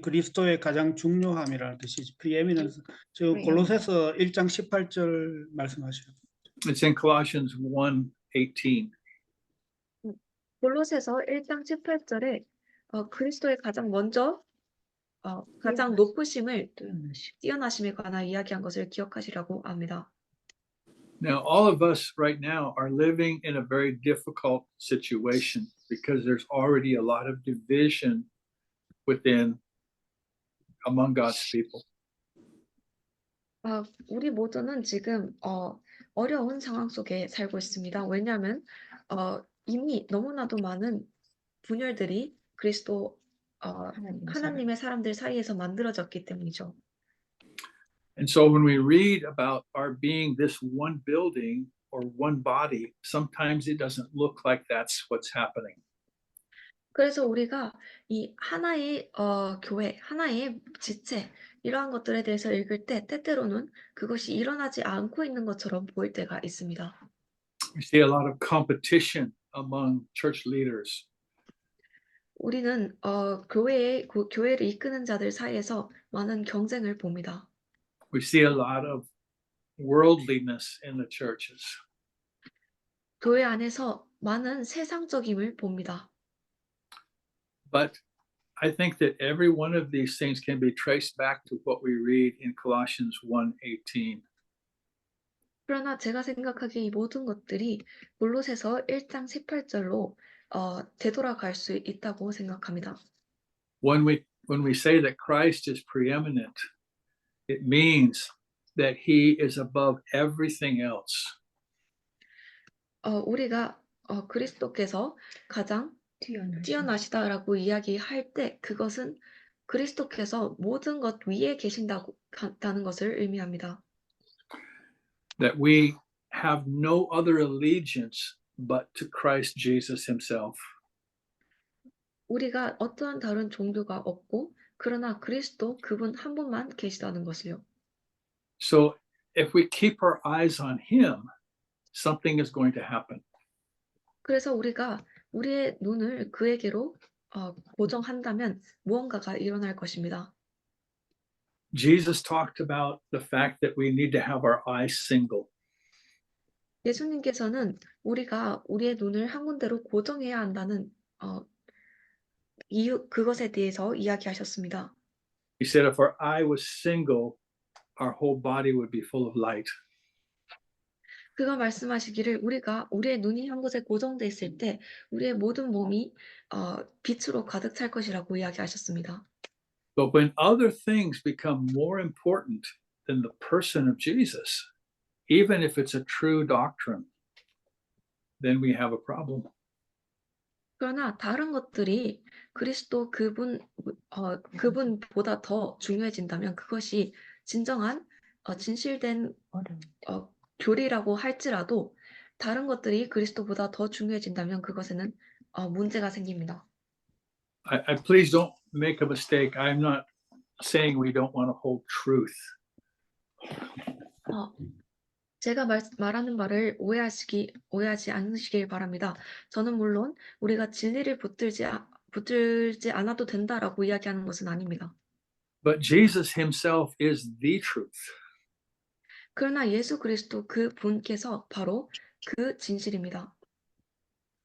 그리스도의 가장 중요함이라는 뜻이지. preeminence. 지금 골로새서 1장 18절 말씀하시죠. It's in Colossians 1:18. 골로새서 1장 18절에 그리스도의 가장 먼저 가장 높으심을 뛰어나심에 관한 이야기한 것을 기억하시라고 합니다. Now, all of us right now are living in a very difficult situation because there's already a lot of division within among God's people. 우리 모두는 지금 어려운 상황 속에 살고 있습니다. 왜냐하면 이미 너무나도 많은 분열들이 그리스도 하나님의 사람들 사이에서 만들어졌기 때문이죠. And so when we read about our being this one building or one body, sometimes it doesn't look like that's what's happening. 그래서 우리가 이 하나의 교회, 하나의 지체 이러한 것들에 대해서 읽을 때 때때로는 그것이 일어나지 않고 있는 것처럼 보일 때가 있습니다. We see a lot of competition among church leaders. 우리는 교회를 이끄는 자들 사이에서 많은 경쟁을 봅니다. We see a lot of worldliness in the churches. 교회 안에서 많은 세상적임을 봅니다. But I think that every one of these things can be traced back to what we read in Colossians 1:18. 그러나 제가 생각하기에 이 모든 것들이 골로새서 1장 18절로 되돌아갈 수 있다고 생각합니다. When we say that Christ is preeminent, it means that he is above everything else. 우리가 그리스도께서 가장 뛰어나시다라고 이야기할 때 그것은 그리스도께서 모든 것 위에 계신다는 것을 의미합니다. That we have no other allegiance but to Christ Jesus himself. 우리가 어떠한 다른 종교가 없고 그러나 그리스도 그분 한 분만 계시다는 것을요. So if we keep our eyes on him, something is going to happen. 그래서 우리가 우리의 눈을 그에게로 고정한다면 무언가가 일어날 것입니다. Jesus talked about the fact that we need to have our eyes single. 예수님께서는 우리가 우리의 눈을 한 군데로 고정해야 한다는 이유 그것에 대해서 이야기하셨습니다. He said if our eye was single, our whole body would be full of light. 그가 말씀하시기를 우리가 우리의 눈이 한 곳에 고정돼 있을 때 우리의 모든 몸이 빛으로 가득 찰 것이라고 이야기하셨습니다. But when other things become more important than the person of Jesus, even if it's a true doctrine, then we have a problem. 그러나 다른 것들이 그리스도 그분보다 더 중요해진다면 그것이 진정한 진실된 교리라고 할지라도 다른 것들이 그리스도보다 더 중요해진다면 그것에는 문제가 생깁니다. I please don't make a mistake. I'm not saying we don't want to hold truth. 제가 말하는 말을 오해하지 않으시길 바랍니다. 저는 물론 우리가 진리를 붙들지 않아도 된다라고 이야기하는 것은 아닙니다. But Jesus himself is the truth. 그러나 예수 그리스도 그 분께서 바로 그 진실입니다.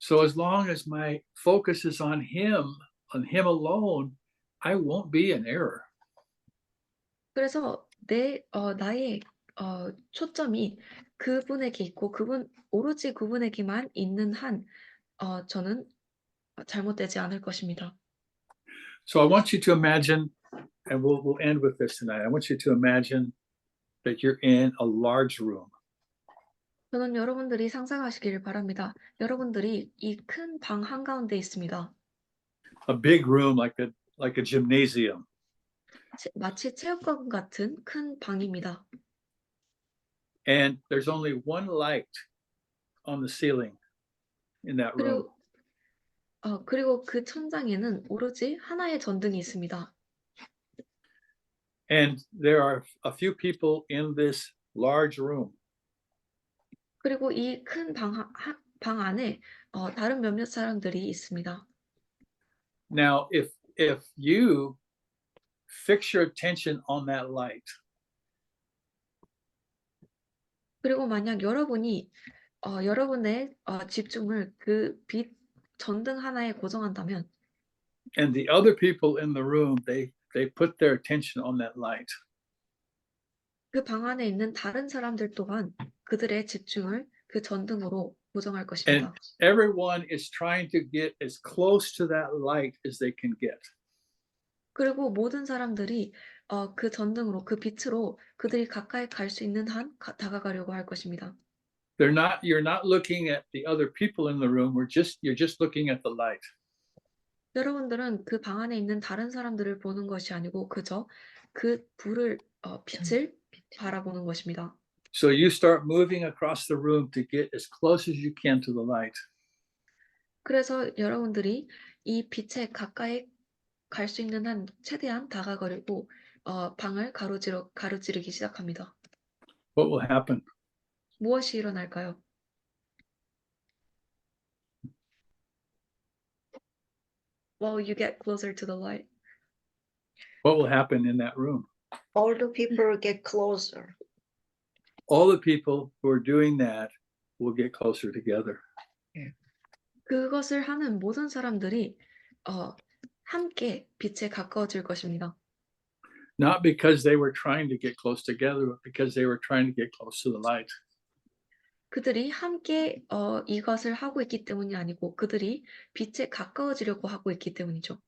So as long as my focus is on him alone, I won't be in error. 그래서 나의 초점이 그분에게 있고 오로지 그분에게만 있는 한 저는 잘못되지 않을 것입니다. So I want you to imagine, and we'll end with this tonight. I want you to imagine that you're in a large room. 저는 여러분들이 상상하시기를 바랍니다. 여러분들이 이 큰 방 한가운데 있습니다. A big room like a gymnasium. 마치 체육관 같은 큰 방입니다. And there's only one light on the ceiling in that room. 그리고 그 천장에는 오로지 하나의 전등이 있습니다. And there are a few people in this large room. 그리고 이 큰 방 안에 다른 몇몇 사람들이 있습니다. Now, if you fix your attention on that light, 그리고 만약 여러분이 여러분의 집중을 그 빛 전등 하나에 고정한다면 and the other people in the room, they put their attention on that light. 그 방 안에 있는 다른 사람들 또한 그들의 집중을 그 전등으로 고정할 것입니다. Everyone is trying to get as close to that light as they can get. 그리고 모든 사람들이 그 전등으로 그 빛으로 그들이 가까이 갈 수 있는 한 다가가려고 할 것입니다. You're not looking at the other people in the room. You're just looking at the light. 여러분들은 그 방 안에 있는 다른 사람들을 보는 것이 아니고 그저 그 불을 빛을 바라보는 것입니다. So you start moving across the room to get as close as you can to the light. 그래서 여러분들이 이 빛에 가까이 갈 수 있는 한 최대한 다가가려고 방을 가로지르기 시작합니다. What will happen? 무엇이 일어날까요? Well, you get closer to the light. What will happen in that room? All the people get closer. All the people who are doing that will get closer together. 그것을 하는 모든 사람들이 함께 빛에 가까워질 것입니다. Not because they were trying to get close together, but because they were trying to get close to the light. 그들이 함께 이것을 하고 있기 때문이 아니고 그들이 빛에 가까워지려고 하고 있기 때문이죠.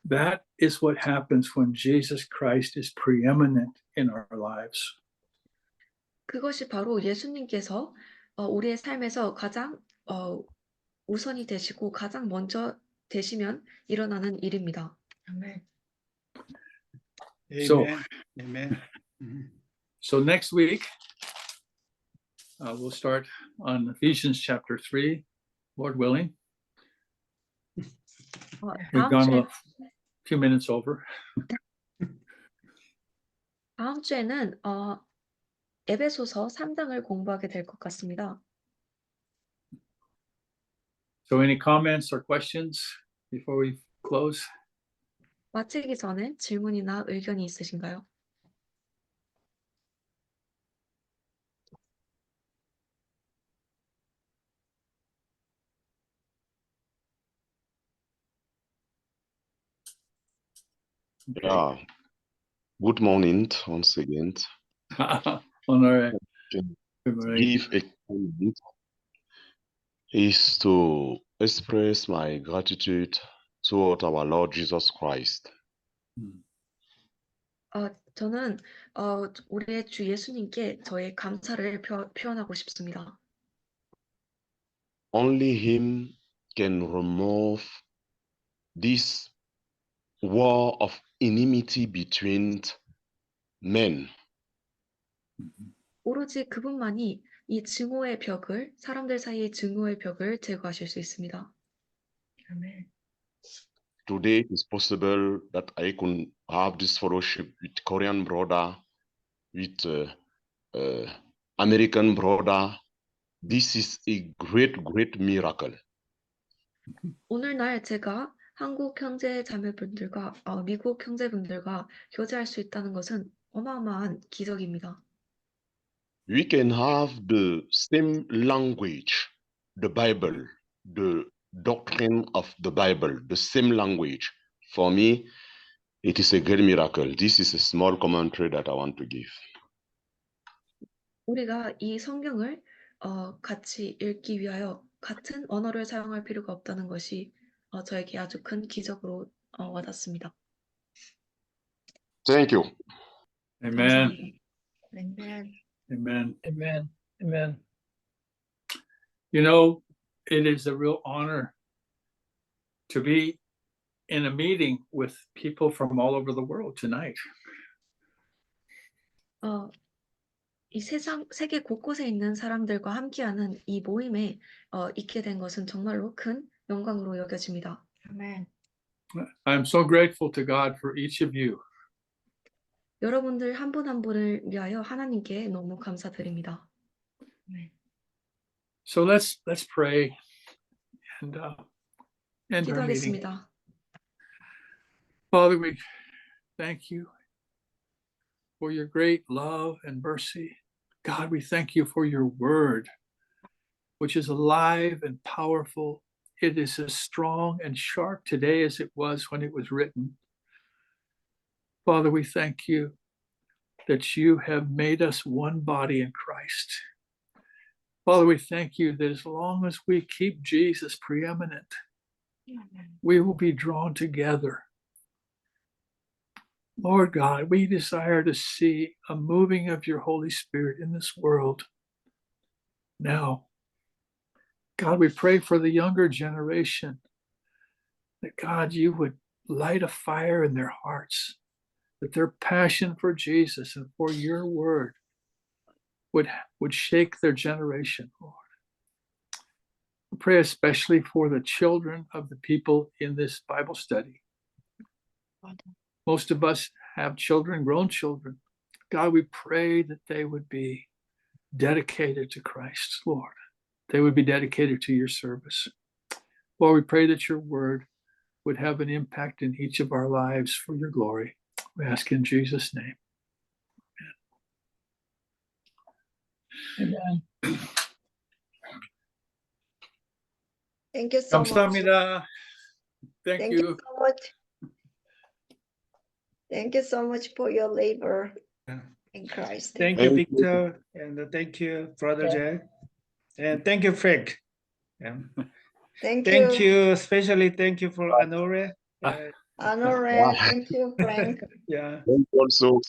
That is what happens when Jesus Christ is preeminent in our lives. 그것이 바로 예수님께서 우리의 삶에서 가장 우선이 되시고 가장 먼저 되시면 일어나는 일입니다. Amen. So- 아멘. So next week, we'll start on Ephesians chapter 3, Lord willing. We've gone a few minutes over. 다음 주에는 에베소서 3장을 공부하게 될 것 같습니다. So any comments or questions before we close? 마치기 전에 질문이나 의견이 있으신가요? Okay. Yeah. Good morning once again. Honorary. Give a comment is to express my gratitude toward our Lord Jesus Christ. 저는 우리의 주 예수님께 저의 감사를 표현하고 싶습니다. Only Him can remove this war of enmity between men. 오로지 그분만이 이 증오의 벽을 사람들 사이의 증오의 벽을 제거하실 수 있습니다. Amen. Today it is possible that I could have this fellowship with Korean brother, with American brother. This is a great miracle. 오늘날 제가 한국 형제 자매분들과 미국 형제분들과 교제할 수 있다는 것은 어마어마한 기적입니다. We can have the same language, the Bible, the doctrine of the Bible, the same language. For me, it is a great miracle. This is a small commentary that I want to give. 우리가 이 성경을 같이 읽기 위하여 같은 언어를 사용할 필요가 없다는 것이 저에게 아주 큰 기적으로 와닿습니다. Thank you. Amen. 감사합니다. Amen. Amen. Amen. Amen. You know, it is a real honor to be in a meeting with people from all over the world tonight. 이 세계 곳곳에 있는 사람들과 함께하는 이 모임에 있게 된 것은 정말로 큰 영광으로 여겨집니다. Amen. I'm so grateful to God for each of you. 여러분들 한 분 한 분을 위하여 하나님께 너무 감사드립니다. So let's pray and end our meeting. 기도하겠습니다. Father, we thank you for your great love and mercy. God, we thank you for your word, which is alive and powerful it is as strong and sharp today as it was when it was written. Father, we thank you that you have made us one body in Christ. Father, we thank you that as long as we keep Jesus preeminent, we will be drawn together. Lord God, we desire to see a moving of your Holy Spirit in this world now. God, we pray for the younger generation that, God, you would light a fire in their hearts, that their passion for Jesus and for your word would shake their generation, Lord. We pray especially for the children of the people in this Bible study. Most of us have children, grown children. God, we pray that they would be dedicated to Christ, Lord. They would be dedicated to your service. Lord, we pray that your word would have an impact in each of our lives for your glory. We ask in Jesus' name. Amen. Thank you so much. 감사합니다. Thank Thank you. you so much. Thank you so much for your labor in Christ. Thank you, Thank you. Victor, and thank you, Brother Jack, and thank you, Frank. Yeah. Thank Thank you. you, especially thank you for Honore. Ah. Honore. Thank you, Frank. Yeah. Thank you also.